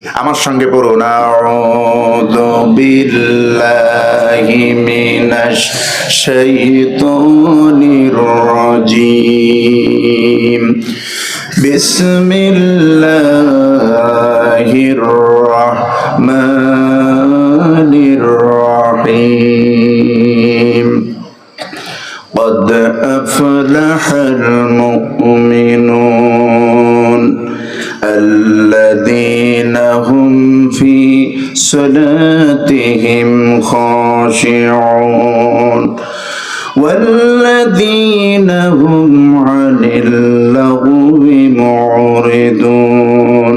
আমার সঙ্গে পড়ুন, আউযু বিল্লাহি মিনাশ শাইতানির রাজীম। বিসমিল্লাহির রাহমানির রাহিম। قد أفلح المؤمنون الذين هم في صلاتهم خاشعون والذين هم عن اللغو معرضون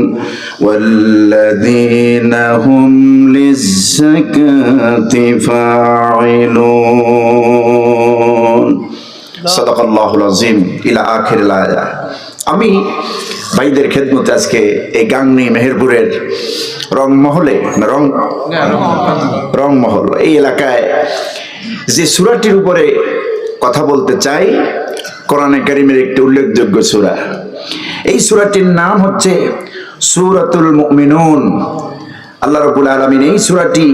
والذين هم للزكاة فاعلون সাদাকাল্লাহুল আযীম ইলা আখিরিল আয়া। আমি ভাইদের খেদমতে আজকে এই গাংনী মেহেরপুরের রংমহল এই এলাকায় যে সূরাটির উপরে কথা বলতে চাই, কোরআনে কারীমের একটি উল্লেখযোগ্য সূরা। এই সূরাটির নাম হচ্ছে সূরাতুল মুমিনুন। আল্লাহ রাব্বুল আলামিন এই সূরাটি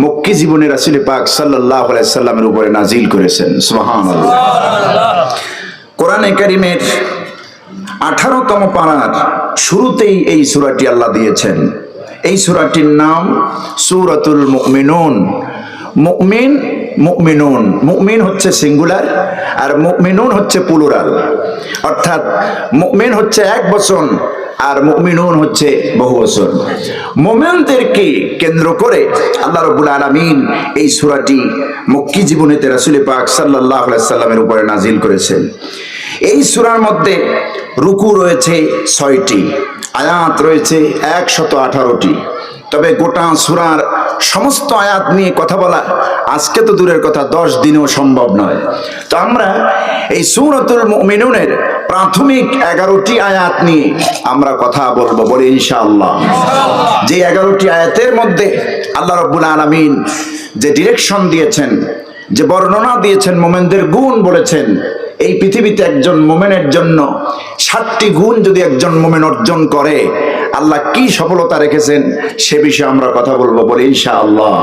মক্কি জীবনে রাসূল পাক সাল্লাল্লাহু আলাইহি সাল্লামের উপরে নাজিল করেছেন। সুবহানাল্লাহ। কোরআনে কারীমের 18তম পারার শুরুতেই এই সূরাটি আল্লাহ দিয়েছেন। এই সূরাটির নাম সূরাতুল মুমিনুন। মুমিন, মুমিনুন, মুমিন হচ্ছে সিঙ্গুলার আর মুমিনুন হচ্ছে প্লুরাল, অর্থাৎ মুমিন হচ্ছে এক বচন আর মুমিনুন হচ্ছে বহুবচন। মুমিনদেরকে কেন্দ্র করে আল্লাহ রাব্বুল আলামিন এই সূরাটি মক্কি জীবনেতে রাসূল পাক সাল্লাল্লাহু আলাইহি সাল্লামের উপরে নাজিল করেছেন। এই সূরার মধ্যে রুকু রয়েছে 6টি, আয়াত রয়েছে 118টি। তবে গোটা সূরার সমস্ত আয়াত নিয়ে কথা বলা আজকে তো দূরের কথা, 10 দিনেও সম্ভব নয়। তো আমরা এই সূরাতুল মুমিনুনের প্রাথমিক 11টি আয়াত নিয়ে আমরা কথা বলবো, বলি ইনশাআল্লাহ। যে 11টি আয়াতের মধ্যে আল্লাহ রাব্বুল আলামিন যে ডিরেকশন দিয়েছেন, যে বর্ণনা দিয়েছেন, মুমিনদের গুণ বলেছেন। এই পৃথিবীতে একজন মুমিনের জন্য 7টি গুণ যদি একজন মুমিন অর্জন করে, আল্লাহ কি সফলতা রেখেছেন সে বিষয়ে আমরা কথা বলবো, বলি ইনশাআল্লাহ।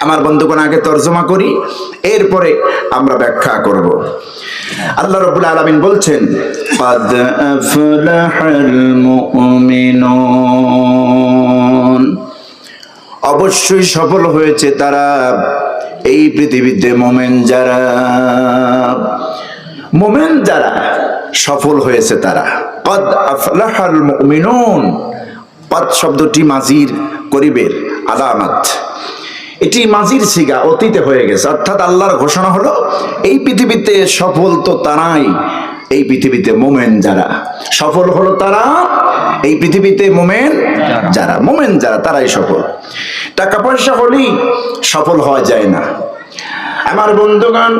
আমার বন্ধুগণ, আগে তরজমা করি, এরপরে আমরা ব্যাখ্যা করব। আল্লাহ রাব্বুল আলামিন বলছেন, قد أفلح المؤمنون, অবশ্যই সফল হয়েছে তারা, এই পৃথিবীতে মুমিন যারা, মুমিন যারা সফল হয়েছে তারা। قد أفلح المؤمنون, قد শব্দটি মাজির করিবের আলামত, এটি মাজির সিগা, অতীতে হয়ে গেছে, অর্থাৎ আল্লাহর ঘোষণা হলো এই পৃথিবীতে সফল তো তারাই, এই পৃথিবীতে মুমিন যারা সফল হলো তারা, এই পৃথিবীতে মুমিন যারা, মুমিন যারা তারাই সফল। টাকা পয়সা হলেই সফল হওয়া যায় না আমার বন্ধুগণ।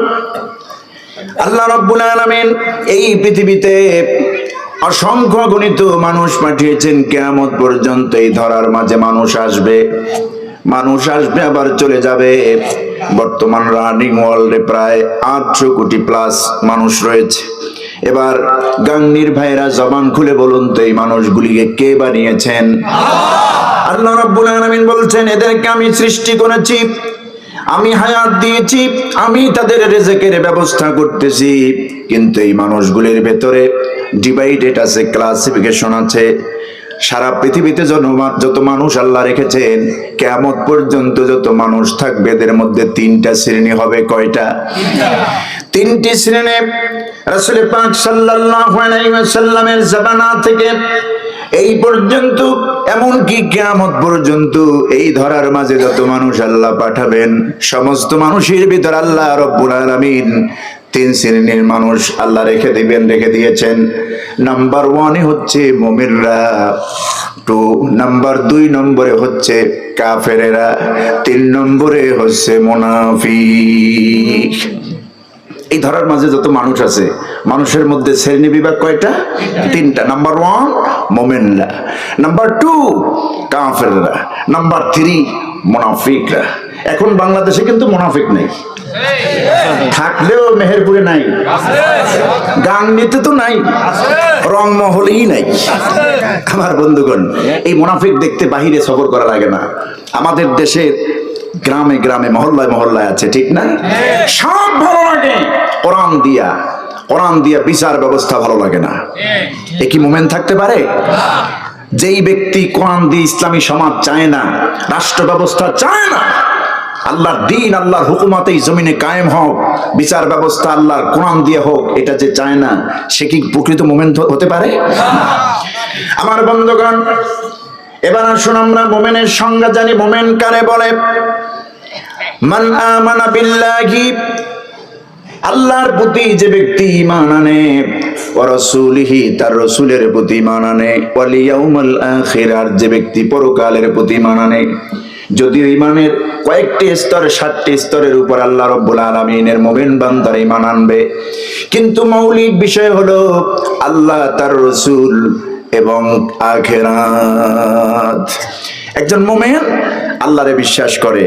আল্লাহ রাব্বুল আলামিন এই পৃথিবীতে অসংখ্য গণিত মানুষ পাঠিয়েছেন। কিয়ামত পর্যন্ত এই ধরার মাঝে মানুষ আসবে, মানুষ আসবে আবার চলে যাবে। বর্তমান রানিং ওয়ার্ল্ডে প্রায় 800 কোটি প্লাস মানুষ রয়েছে। এবার গাংনীর ভাইরা জবান খুলে বলুন তো, এই মানুষগুলিকে কে বানিয়েছেন? আল্লাহ রাব্বুল আলামিন বলছেন, এদেরকে আমি সৃষ্টি করেছি, আমি হায়াত দিয়েছি, আমি তাদের রিজিকের ব্যবস্থা করতেছি। কিন্তু এই মানুষগুলির ভেতরে ডিভাইডেড আছে, ক্লাসিফিকেশন আছে। সারা পৃথিবীতে যত মানুষ আল্লাহ রেখেছেন, কিয়ামত পর্যন্ত যত মানুষ থাকবে, এদের মধ্যে 3টা শ্রেণী হবে। কয়টা? 3টি শ্রেণী। রাসূল পাক সাল্লাল্লাহু আলাইহি ওয়াসাল্লামের জামানা থেকে এই পর্যন্ত, এমনকি কিয়ামত পর্যন্ত এই ধরার মাঝে যত মানুষ আল্লাহ পাঠাবেন, সমস্ত মানুষের ভিতর আল্লাহ রাব্বুল আলামিন 3 শ্রেণীর মানুষ আল্লাহ রেখে দিয়েছেন। নাম্বার 1 হচ্ছে মুমিনরা, 2 নম্বরে হচ্ছে কাফেরেরা, 3 নম্বরে হচ্ছে মুনাফিক। এই ধরার মাঝে যত মানুষ আছে, মানুষের মধ্যে শ্রেণী বিভাগ কয়টা? 3টা। নাম্বার 1 মুমিনরা, নাম্বার 2 কাফেররা, নাম্বার 3 মুনাফিকরা। এখন বাংলাদেশে কিন্তু মুনাফিক নেই, থাকলেও মেহেরপুরে নাই, গাংনীতে তো নাই, রংমহলেই নাই। আমার বন্ধুগণ, এই মুনাফিক দেখতে বাহিরে সফর করা লাগে না। আমাদের দেশে গ্রামে গ্রামে মহল্লায় মহল্লায় আছে, ঠিক না? সব ভালো লাগে, কোরআন দিয়া বিচার ব্যবস্থা ভালো লাগে না। এ কি মোমেন থাকতে পারে? যেই ব্যক্তি কোরআন দিয়ে ইসলামী সমাজ চায় না, রাষ্ট্র ব্যবস্থা চায় না, আল্লাহর দিন আল্লাহর হুকুমাতে জমিনে কায়েম হোক, বিচার ব্যবস্থা আল্লাহর কোরআন দিয়ে হোক, এটা যে চায় না, সে কি প্রকৃত মোমেন হতে পারে? আমার বন্ধুগণ, এবার আসুন আমরা মোমেনের সংজ্ঞা জানি। মোমেন কারে বলে? মান আমানা বিল্লাহি, আল্লাহর প্রতি যে ব্যক্তি ঈমান আনে, ওয়া রাসূলিহি, তার রাসূলের প্রতি ঈমান আনে, ওয়াল ইয়াউমিল আখির, আর যে ব্যক্তি পরকালের প্রতি ঈমান আনে। যদিও ঈমানের কয়েকটি স্তর, 7টি স্তরের উপর আল্লাহ রাব্বুল আলামিনের মুমিন বান্দার ঈমান আনবে, কিন্তু মৌলিক বিষয় হলো আল্লাহ, তার রাসূল এবং আখিরাত। একজন মুমিন আল্লাহরে বিশ্বাস করে,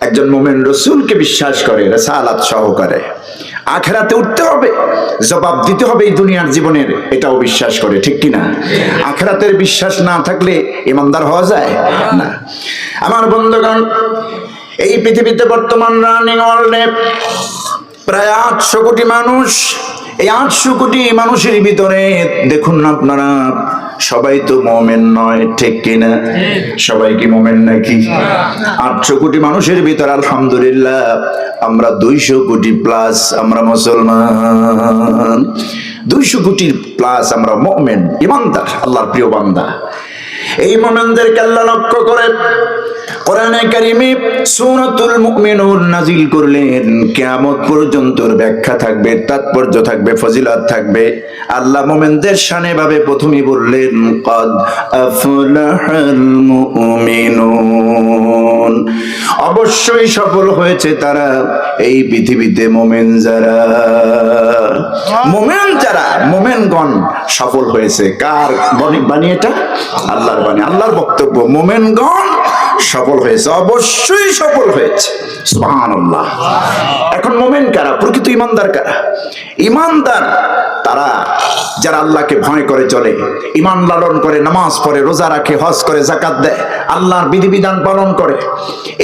একজন মুমিন রাসূলকে বিশ্বাস করে রিসালাত সহকারে, আখিরাতে উঠতে হবে, জবাব দিতে হবে এই দুনিয়ার জীবনের, এটাও বিশ্বাস করে, ঠিক কিনা? আখিরাতের বিশ্বাস না থাকলে ঈমানদার হওয়া যায় না। আমার বন্ধুগণ, এই পৃথিবীতে বর্তমান রানিং ওয়ার্ল্ডে প্রায় 800 কোটি মানুষ। এই 800 কোটি মানুষের ভিতরে দেখুন না আপনারা, সবাই তো মুমিন নয়, ঠিক কিনা? সবাই কি মুমিন নাকি? 800 কোটি মানুষের ভিতরে আলহামদুলিল্লাহ আমরা 200 কোটি প্লাস আমরা মুসলমান, 200 কোটি প্লাস আমরা মুমিন, ঈমানদার, আল্লাহর প্রিয় বান্দা। এই মুমিনদেরকে আল্লাহ লক্ষ্য করে কোরআনে কারিমে সূরাতুল মুমিনুন নাজিল করলেন। কিয়ামত পর্যন্ত ব্যাখ্যা থাকবে, তাৎপর্য থাকবে, ফজিলত থাকবে। আল্লাহ মুমিনদের শানে ভাবে প্রথমেই বললেন, ক্বাদ আফলাহাল মুমিনুন, অবশ্যই সফল হয়েছে তারা, এই পৃথিবীতে মুমিন যারা, মুমিন যারা, মুমিনগণ সফল হয়েছে। কার বাণী এটা? আল্লাহর বাণী, আল্লাহর বক্তব্য। মুমিনগণ সফল হয়েছে, অবশ্যই সফল হয়েছে, সুবহানাল্লাহ। এখন মুমিন কারা? প্রকৃত ঈমানদার কারা? ঈমানদার তারা যারা আল্লাহকে ভয় করে চলে, ঈমান লালন করে, নামাজ পড়ে, রোজা রাখে, হজ করে, যাকাত দেয়, আল্লাহর বিধিবিধান পালন করে।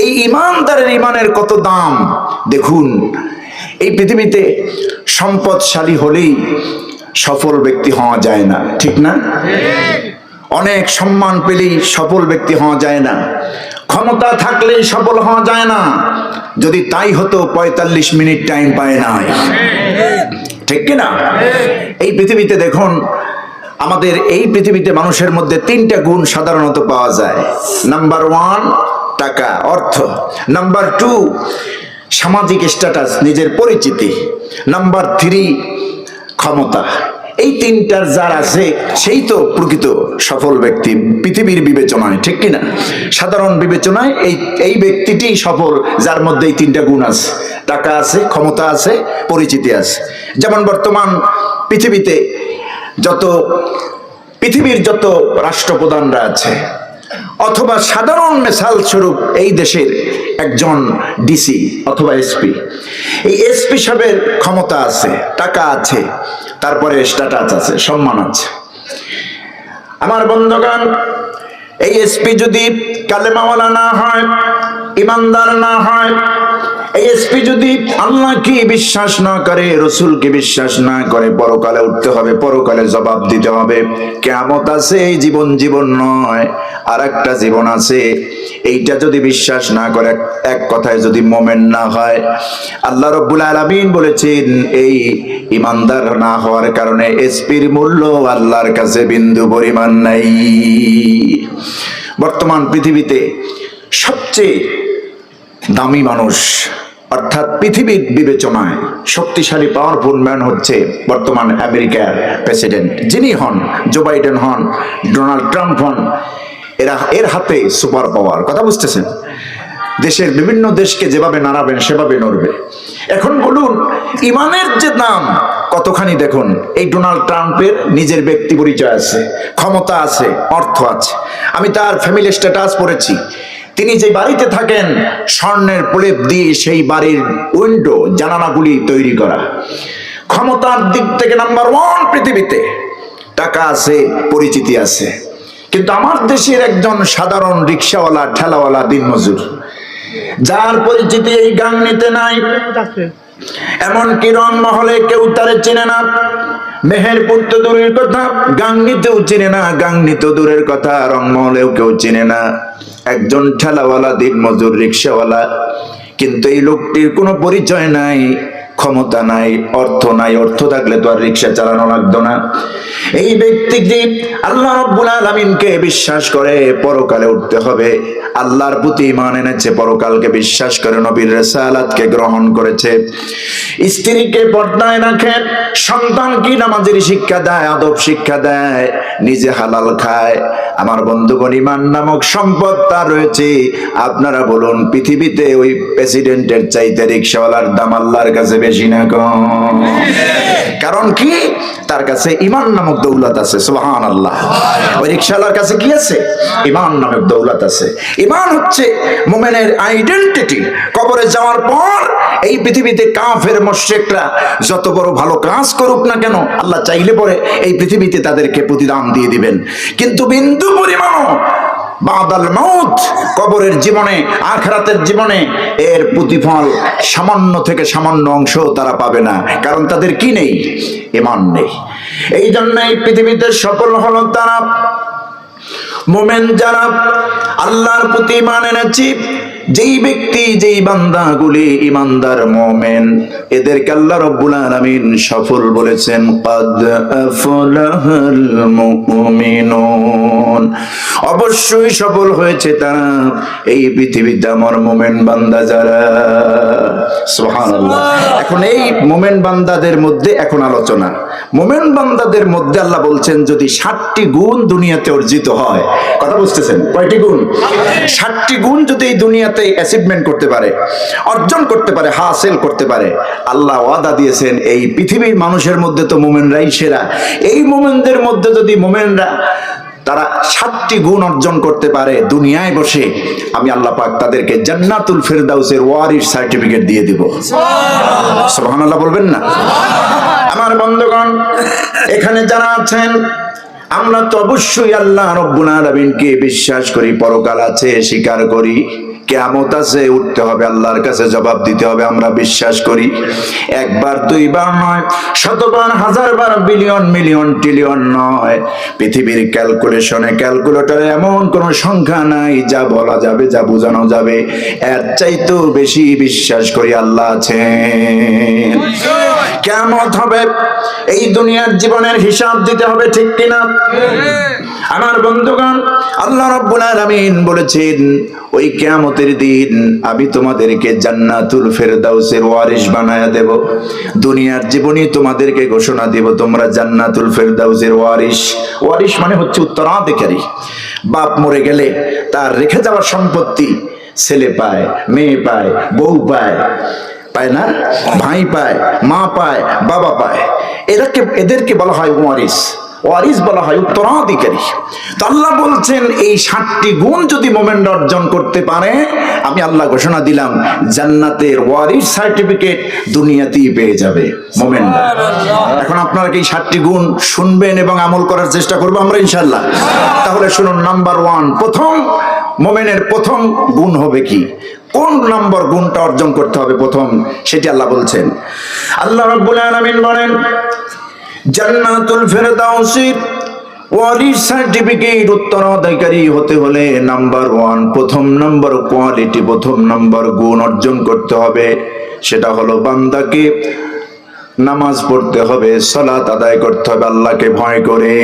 এই ঈমানদারের ঈমানের কত দাম দেখুন। এই পৃথিবীতে সম্পদশালী হলেই সফল ব্যক্তি হওয়া যায় না, ঠিক না? অনেক সম্মান পেলেই সফল ব্যক্তি হওয়া যায় না, ক্ষমতা থাকলেই সফল হওয়া যায় না। যদি তাই হতো 45 মিনিট টাইম পায় না, ঠিক কিনা? এই পৃথিবীতে দেখুন, আমাদের এই পৃথিবীতে মানুষের মধ্যে 3টা গুণ সাধারণত পাওয়া যায়। নাম্বার 1 টাকা, অর্থ। নাম্বার 2 সামাজিক স্ট্যাটাস, নিজের পরিচিতি। নাম্বার 3 ক্ষমতা। এই 3টার যার আছে সেই তো প্রকৃত সফল ব্যক্তি পৃথিবীর বিবেচনায়, ঠিক কিনা? সাধারণ বিবেচনায় এই ব্যক্তিটি সফল যার মধ্যে এই 3টা গুণ আছে, টাকা আছে, ক্ষমতা আছে, পরিচিতি আছে। যেমন বর্তমান পৃথিবীতে পৃথিবীর যত রাষ্ট্রপ্রধানরা আছে, অথবা সাধারণ মেসাল স্বরূপ এই দেশের একজন ডিসি অথবা এসপি, এই এসপি সাহেবের ক্ষমতা আছে, টাকা আছে, তারপরে স্ট্যাটাস আছে, সম্মান আছে। আমার বন্ধুগণ, এই এসপি যদি কালেমাওয়ালা না হয়, ঈমানদার না হয়, এই এসপি যদি আল্লাহকে বিশ্বাস না করে, রাসূলকে বিশ্বাস না করে, পরকালে উঠতে হবে, পরকালে জবাব দিতে হবে, কিয়ামত আছে, এই জীবন নয়, আর একটা জীবন আছে, এইটা যদি বিশ্বাস না করে, এক কথায় যদি মুমিন না হয়, আল্লাহ রাব্বুল আলামিন বলেছেন এই ঈমানদার না হওয়ার কারণে এসপির মূল্য আল্লাহর কাছে বিন্দু পরিমাণ নাই। বর্তমান পৃথিবীতে সবচেয়ে দামি মানুষ, অর্থাৎ পৃথিবীর বিবেচনায় শক্তিশালী পাওয়ারফুল ম্যান হচ্ছে বর্তমান আমেরিকার প্রেসিডেন্ট। যিনি হন, জো বাইডেন হন, ডোনাল্ড ট্রাম্প হন, এর হাতে সুপার পাওয়ার। কথা বুঝতেছেন? দেশের বিভিন্ন দেশকে যেভাবে নাড়াবেন সেভাবে নড়বে। এখন বলুন, ইমানের যে দাম কতখানি দেখুন। এই ডোনাল্ড ট্রাম্পের নিজের ব্যক্তি পরিচয় আছে, ক্ষমতা আছে, অর্থ আছে। আমি তার ফ্যামিলি স্ট্যাটাস পড়েছি, তিনি যে বাড়িতে থাকেন স্বর্ণের প্রলেপ দিয়ে সেই বাড়ির উইন্ডো জানালাগুলি তৈরি করা। ক্ষমতার দিক থেকে নাম্বার 1 পৃথিবীতে, টাকা আছে, পরিচিতি আছে। কিন্তু আমার দেশের একজন সাধারণ রিক্সাওয়ালা, ঠেলাওয়ালা, দিনমজুর, যার পরিচিতি এই গাংনীতে নাই, এমনকি রংমহলে কেউ তারে চেনে না, মেহেরপুর তো দূরের কথা, গাংনীতেও চিনে না, গাংনী তো দূরের কথা, রংমহলেও কেউ চিনে না। একজন ঠেলাওয়ালা, দিনমজুর, রিক্সাওয়ালা, কিন্তু এই লোকটির কোনো পরিচয় নাই, ক্ষমতা নাই, অর্থ নাই। অর্থ থাকলে তো আর রিক্সা চালানো লাগতো না। এই ব্যক্তিটি আল্লাহ রাব্বুল আলামিনকে বিশ্বাস করে পরকালে উঠতে হবে, আল্লাহর প্রতি ঈমান এনেছে, পরকালকে বিশ্বাস করে, নবীর রিসালাতকে গ্রহণ করেছে, স্ত্রীকে পর্দায় রাখে, সন্তানকে নামাজের শিক্ষা দেয়, আদব শিক্ষা দেয়, নিজে হালাল খায়। আমার বন্ধুগণ, ঈমান নামক সম্পদ তার রয়েছে। আপনারা বলুন, পৃথিবীতে ওই প্রেসিডেন্টের চাইতে রিক্সাওয়ালার দাম আল্লাহর কাছে বেশি না কম? কারণ কি? তার কাছে ঈমান নামক দৌলত আছে। সুবহানাল্লাহ। ওই রিক্সাওয়ালার কাছে কি আছে? ঈমান নামক দৌলত আছে। ঈমান হচ্ছে মুমিনের আইডেন্টিটি। কবরে যাওয়ার পর এই পৃথিবীতে কাফের মুশরিকরা যত বড় ভালো কাজ করুক না কেন, আল্লাহ চাইলে পরে এই পৃথিবীতে তাদেরকে প্রতিদান দিয়ে দিবেন। কিন্তু বিন্দু পরিমাণও বাদাল মাউত, কবরের জীবনে, আখিরাতের জীবনে এর প্রতিফল সামান্য থেকে সামান্য অংশ তারা পাবে না। কারণ তাদের কি নেই? ঈমান নেই। এই জন্য এই পৃথিবীতে সফল হলো তারা, মুমিন যারা আল্লাহর প্রতি ঈমান এনেছে। যেই ব্যক্তি, যেই বান্দাগুলি ঈমানদার মুমিন, এদেরকে আল্লাহ রাব্বুল আলামিন সফল বলেছেন। কাদ আফলাহাল মুমিনুন, অবশ্যই সফল হয়েছে তারা, এই পৃথিবীতে আমার মুমিন বান্দা যারা। সুবহানাল্লাহ। এখন এই মুমিন বান্দাদের মধ্যে এখন আলোচনা। মুমিন বান্দাদের মধ্যে আল্লাহ বলছেন, যদি 60টি গুণ দুনিয়াতে অর্জিত হয়, কথা বুঝতেছেন? কয়টি গুণ? 60টি গুণ যদি এই দুনিয়াতে অ্যাচিভমেন্ট করতে পারে, অর্জন করতে পারে, হাসিল করতে পারে, আল্লাহ ওয়াদা দিয়েছেন এই পৃথিবীর মানুষের মধ্যে তো মুমিনরাই সেরা। এই মুমিনদের মধ্যে যদি মুমিনরা তারা 60টি গুণ অর্জন করতে পারে দুনিয়ায় বসে, আমি আল্লাহ পাক তাদেরকে জান্নাতুল ফেরদাউসের ওয়ারিস সার্টিফিকেট দিয়ে দিব। সুবহানাল্লাহ বলবেন না? আমার বন্ধুগণ, এখানে যারা আছেন, আমরা তো অবশ্যই আল্লাহ রাব্বুল আলামিনকে বিশ্বাস করি, পরকাল আছে, স্বীকার করি, কিয়ামত আছে, উঠতে হবে, আল্লাহর কাছে জবাব দিতে হবে, আমরা বিশ্বাস করি। একবার, দুইবার নয়, শতবার, হাজারবার, বিলিয়ন, মিলিয়ন, ট্রিলিয়ন নয়। পৃথিবীর ক্যালকুলেশনে, ক্যালকুলেটরে এমন কোন সংখ্যা নাই যা বলা যাবে, যা বোঝানো যাবে। এর চাইতেও বেশি বিশ্বাস করি আল্লাহ আছেন। কিয়ামত হবে, এই দুনিয়ার জীবনের হিসাব দিতে হবে, ঠিক কিনা? আমার বন্ধুগণ, আল্লাহ রাব্বুল আলামিন বলেছেন, ওই কিয়ামতের দিন আমি তোমাদেরকে জান্নাতুল ফেরদাউসের ওয়ারিস বানায়া দেব। দুনিয়ার জীবনে তোমাদেরকে ঘোষণা দেব, তোমরা জান্নাতুল ফেরদাউসের ওয়ারিস। ওয়ারিস মানে হচ্ছে উত্তরাধিকারী। বাপ মরে গেলে তার রেখে যাওয়া সম্পত্তি ছেলে পায়, মেয়ে পায়, বউ পায়, পায় না? ভাই পায়, মা পায়, বাবা পায়। এদেরকে বলা হয় ওয়ারিস। ওয়ারিস বলা হয় উত্তরাধিকারী। তো আল্লাহ বলছেন, এই 60টি গুণ যদি মুমিনরা অর্জন করতে পারে, আমি আল্লাহ ঘোষণা দিলাম জান্নাতের ওয়ারিস সার্টিফিকেট দুনিয়াতেই পেয়ে যাবে মুমিনরা। এখন আপনারা কি 60টি গুণ শুনবেন এবং আমল করার চেষ্টা করবো আমরা ইনশাআল্লাহ? তাহলে শুনুন, নাম্বার 1, প্রথম মুমিনের প্রথম গুণ হবে কি? কোন নম্বর গুণটা অর্জন করতে হবে প্রথম, সেটি আল্লাহ বলছেন। আল্লাহ রাব্বুল আলামিন বলেন, জান্নাতুল ফেরদাউসের ওয়ারিস সার্টিফিকেট উত্তরাধিকারী হতে হলে নাম্বার 1, প্রথম নম্বর কোয়ালিটি, প্রথম নম্বর গুণ অর্জন করতে হবে। সেটা হলো বান্দাকে নামাজ পড়তে হবে, সালাত আদায় করতে হবে আল্লাহকে ভয় করে।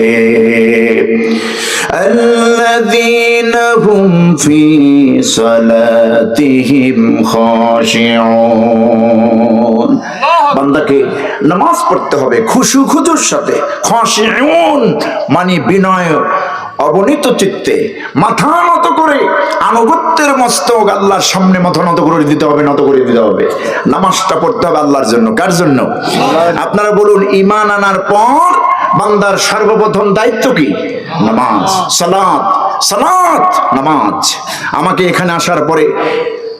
আল্লাযীনা হুম ফি সালাতিহিম খাশিউন, বান্দাকে নামাজ পড়তে হবে খুশু খুজুর সাথে। খাশিউন মানে বিনয়, অবনীত চিত্তে, মাথা নত করে, আনুগত্যের মস্তক আল্লাহর সামনে মাথা নত করে দিতে হবে, নত করে দিতে হবে। নামাজটা পড়তে হবে আল্লাহর জন্য। কার জন্য? আপনারা বলুন, ঈমান আনার পর বান্দার সর্বপ্রথম দায়িত্ব কি? নামাজ, সালাত। সালাত, নামাজ। আমাকে এখানে আসার পরে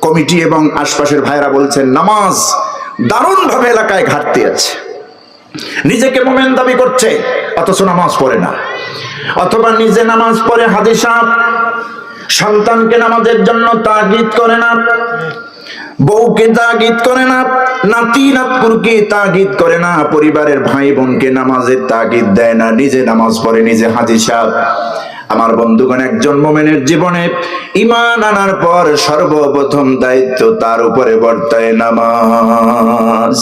কমিটি এবং আশপাশের ভাইরা বলছেন নামাজ দারুণভাবে এলাকায় ঘাটতি আছে। নিজেকে মুমিন দাবি করছে অথচ নামাজ পড়ে না, অথবা নিজে নামাজ পড়ে হাদিস সাহেব, সন্তানকে নামাজের জন্য তাগিদ করে না, বউকে তাগিদ করে না, নাতি নাতকুরকে তাগিদ করে না, পরিবারের ভাই বোনকে নামাজের তাগিদ দেয় না, নিজে নামাজ পড়ে নিজে হাজি সাহেব। আমার বন্ধুগণ, একজন মুমিনের জীবনে ঈমান আনার পর সর্বপ্রথম দায়িত্ব তার উপরে বর্তায় নামাজ।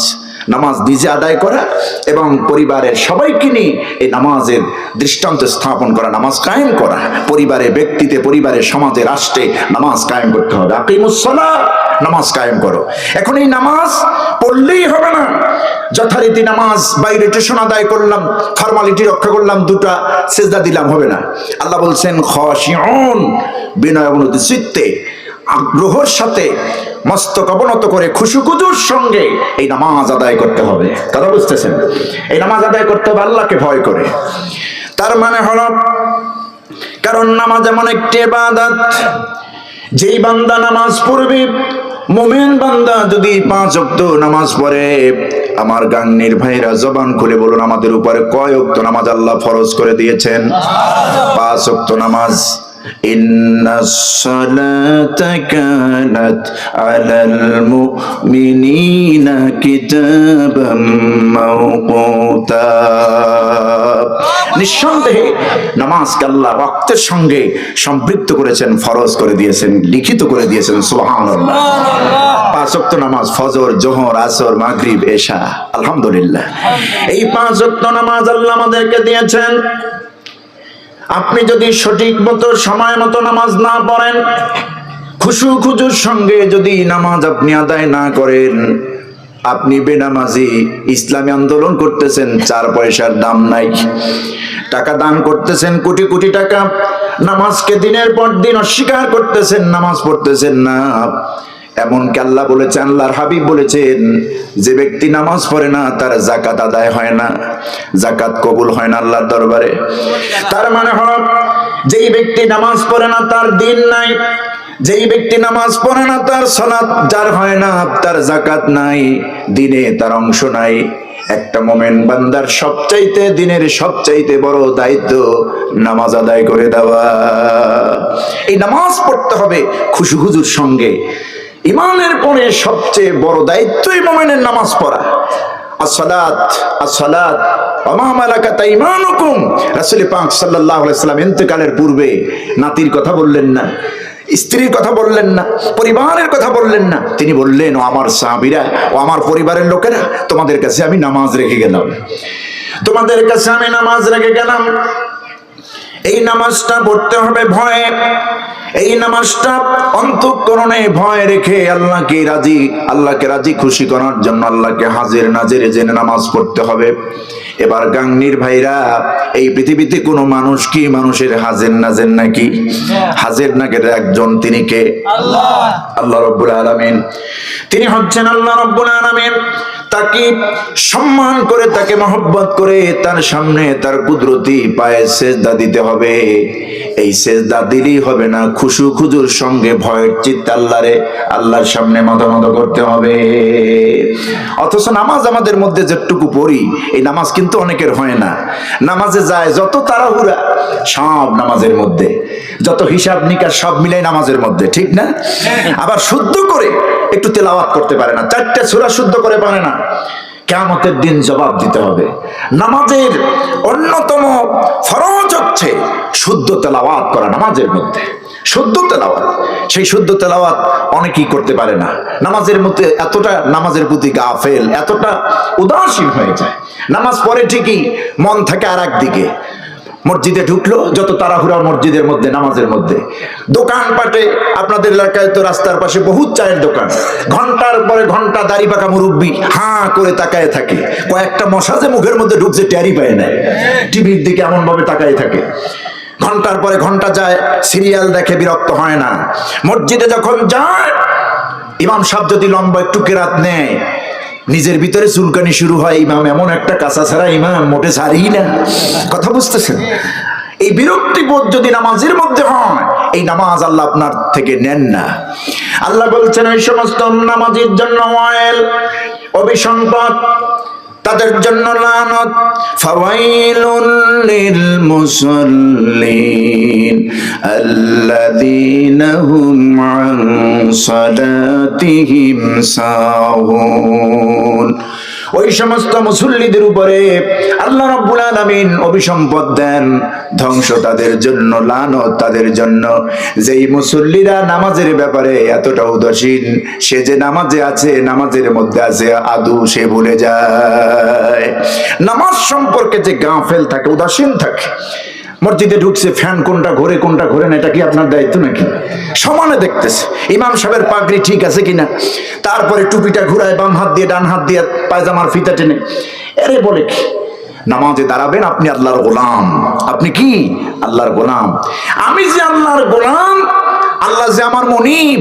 নামাজ নিজে আদায় করা এবং পরিবারের সবাইকে নিয়ে এই নামাজের দৃষ্টান্ত স্থাপন করা, নামাজ কায়েম করা। পরিবারে, ব্যক্তিতে, পরিবারে, সমাজে, রাষ্ট্রে নামাজ কায়েম করতে হবে। আকিমুস সালাহ, নামাজ কায়েম করো। এখন এই নামাজ পড়লেই হবে না, যথারীতি নামাজ বাইরে টিউশন আদায় করলাম, ফর্মালিটি রক্ষা করলাম, দুটা সেজদা দিলাম, হবে না। আল্লাহ বলছেন খাশিউন, বিনয় অনুতি চিত্তে, আগ্রহের সাথে মস্তক অবনত করে খুশুখুজুর সঙ্গে এই নামাজ আদায় করতে হবে। কথা বুঝতেছেন? এই নামাজ আদায় করতে হবে আল্লাহকে ভয় করে। তার মানে হলো, কারণ নামাজ এমন একটি ইবাদত, যেই বান্দা নামাজ পড়বে, মুমিন বান্দা যদি 5 ওয়াক্ত নামাজ পড়ে, আমার গাঙ্গির ভাইরা জবান খুলে বলুন আমাদের উপরে কয় ওয়াক্ত নামাজ আল্লাহ ফরজ করে দিয়েছেন? 5 ওয়াক্ত নামাজ। ইন্নাস সালাতা কানাত আলাল মুমিনিনা কিতাবাম মাওকুতা। নিঃসন্দেহে নামাজকে আল্লাহ ওয়াক্তের সঙ্গে সম্পৃক্ত করেছেন, ফরজ করে দিয়েছেন, লিখিত করে দিয়েছেন। সুবহানাল্লাহ। 5 ওয়াক্ত নামাজ, ফজর, জোহর, আসর, মাগরিব, এশা। আলহামদুলিল্লাহ, এই 5 ওয়াক্ত নামাজ আল্লাহ আমাদেরকে দিয়েছেন। আপনি যদি সঠিক মতো সময় মতো নামাজ না পড়েন, খুশুখুজুর সঙ্গে যদি নামাজ আপনি আদায় না করেন, আপনি বেনামাজি। ইসলামী আন্দোলন করতেছেন, 4 পয়সার দাম নাই, টাকা দান করতেছেন কোটি কোটি টাকা, নামাজকে দিনের পর দিন অস্বীকার করতেছেন, নামাজ পড়তেছেন না। এমনকি আল্লাহ বলেছেন, আল্লাহর হাবিব বলেছেন, যে ব্যক্তি নামাজ পড়ে না তার যাকাত আদায় হয় না, যাকাত কবুল হয় না আল্লাহর দরবারে। তার মানে হলো, যেই ব্যক্তি নামাজ পড়ে না তার দিন নাই, যেই ব্যক্তি নামাজ পড়ে না তার সালাত যার হয় না, তার যাকাত নাই, দিনে তার অংশ নাই। একটা মুমিন বান্দার সবচাইতে, দিনের সবচাইতে বড় দায়িত্ব নামাজ আদায় করে দেওয়া। এই নামাজ পড়তে হবে খুশুখুজুর সঙ্গে। ইমানের পরে সবচেয়ে বড় দায়িত্বই মুমিনের নামাজ পড়া। আসসালাত, আসসালাত ওয়া মা মালাকাত আইমানুকুম। রাসূল পাক সাল্লাল্লাহু আলাইহি সাল্লাম ইন্তেকালের পূর্বে নাতির কথা বললেন না, স্ত্রীর কথা বললেন না, পরিবারের কথা বললেন না। তিনি বললেন, ও আমার সাহাবীরা, ও আমার পরিবারের লোকেরা, তোমাদের কাছে আমি নামাজ রেখে গেলাম, তোমাদের কাছে আমি নামাজ রেখে গেলাম। এই নামাজটা পড়তে হবে ভয়ে, এই নামাজটা অন্তঃকরণে ভয় রেখে আল্লাহকে রাজি খুশি করার জন্য, আল্লাহকে হাজির নাজির জেনে নামাজ পড়তে হবে। এবার গাঙ্গির ভাইরা, এই পৃথিবীতে কোনো মানুষ কি মানুষের হাজির নাজির নাকি? হাজির নাজির একজন, তিনি কে? আল্লাহ রাব্বুল আলামিন। তিনি হচ্ছেন আল্লাহ রাব্বুল আলামিন। তাকে সম্মান করে, তাকে মহব্বত করে, তার সামনে তার কুদরতি পায়ে সেজদা দিতে হবে। এই সেজদা দিলেই হবে না, খুশুখুজুর সঙ্গে ভয়ের চিত্তে আল্লাহর সামনে মাথা নত করতে হবে। অথচ নামাজ আমাদের মধ্যে যেটুকু পড়ি, এই নামাজ কিন্তু অনেকের হয় না। নামাজে যায় যত তাড়াহুড়া, সব নামাজের মধ্যে, যত হিসাব নিকাশ সব মিলাই নামাজের মধ্যে, ঠিক না? আবার শুদ্ধ করে একটু তেলাওয়াত করতে পারে না, 4টা সূরা শুদ্ধ করে পারে না। কিয়ামতের দিন জবাব দিতে হবে। নামাজের অন্যতম ফরজ হচ্ছে শুদ্ধ তেলাওয়াত করা। নামাজের মধ্যে শুদ্ধ তেলাওয়াত, সেই শুদ্ধ তেলাওয়াত অনেকেই করতে পারে না। নামাজের মধ্যে এতটা নামাজের প্রতি গাফেল, এতটা উদাসীন হয়ে যায়। নামাজ পড়ে ঠিকই, মন থাকে আর একদিকে। মসজিদে ঢুকলো, যত তাড়াহুড়া মসজিদের মধ্যে, নামাজের মধ্যে। দোকানপাটে, আপনাদের এলাকায় তো রাস্তার পাশে বহুত চায়ের দোকান, ঘন্টার পরে ঘন্টা দাড়ি পাকা মুরব্বি হাঁ করে তাকায় থাকে। কয়েকটা মশা যে মুখের মধ্যে ঢুকছে টেরই পায় না, টিভির দিকে এমন ভাবে তাকায় থাকে। ঘন্টার পরে ঘন্টা যায়, সিরিয়াল দেখে বিরক্ত হয় না। মসজিদে যখন যায়, ইমাম সাহেব যদি লম্বা একটু কেরাত নেয়, নিজের ভিতরে চুলকানি শুরু হয়। ইমাম এমন একটা কাঁচা ছাড়া ইমাম মোটে ছাড়ি না। কথা বুঝতেছেন? এই বিরক্তিবোধ যদি নামাজের মধ্যে হয়, এই নামাজ আল্লাহ আপনার থেকে নেন না। আল্লাহ বলছেন ওই সমস্ত নামাজের জন্য ওয়াইল, অভিসম্পদ, তাদের জন্য লানত। ফাওয়াইলুল লিল মুসাল্লিন আল্লাযীনা হুম আন সালাতিহিম সাহুন। ওই সমস্ত মুসল্লিদের উপরে আল্লাহ রাব্বুল আলামিন অভিসম্পদ দেন, ধ্বংস তাদের জন্য, লানত তাদের জন্য, যেই মুসল্লিরা নামাজের ব্যাপারে এতটা উদাসীন, সে যে নামাজে আছে, নামাজের মধ্যে আছে আদু সে ভুলে যায়। নামাজ সম্পর্কে যে গাফেল থাকে, উদাসীন থাকে। মসজিদে ঢুকছে, ফ্যান কোনটা ঘোরে কোনটা ঘোরে না, এটা কি আপনার দায়িত্ব নাকি? সমানে দেখতেছে ইমাম সাহেবের পাগড়ি ঠিক আছে কিনা, তারপরে টুপিটা ঘুরায় বাম হাত দিয়ে ডান হাত দিয়ে পায়জামার ফিতা টেনে। এরে বলে কি নামাজে দাঁড়াবেন, আপনি আল্লাহর গোলাম। আপনি কি আল্লাহর গোলাম? আমি যে আল্লাহর গোলাম, আল্লাহ যে আমার মনিব,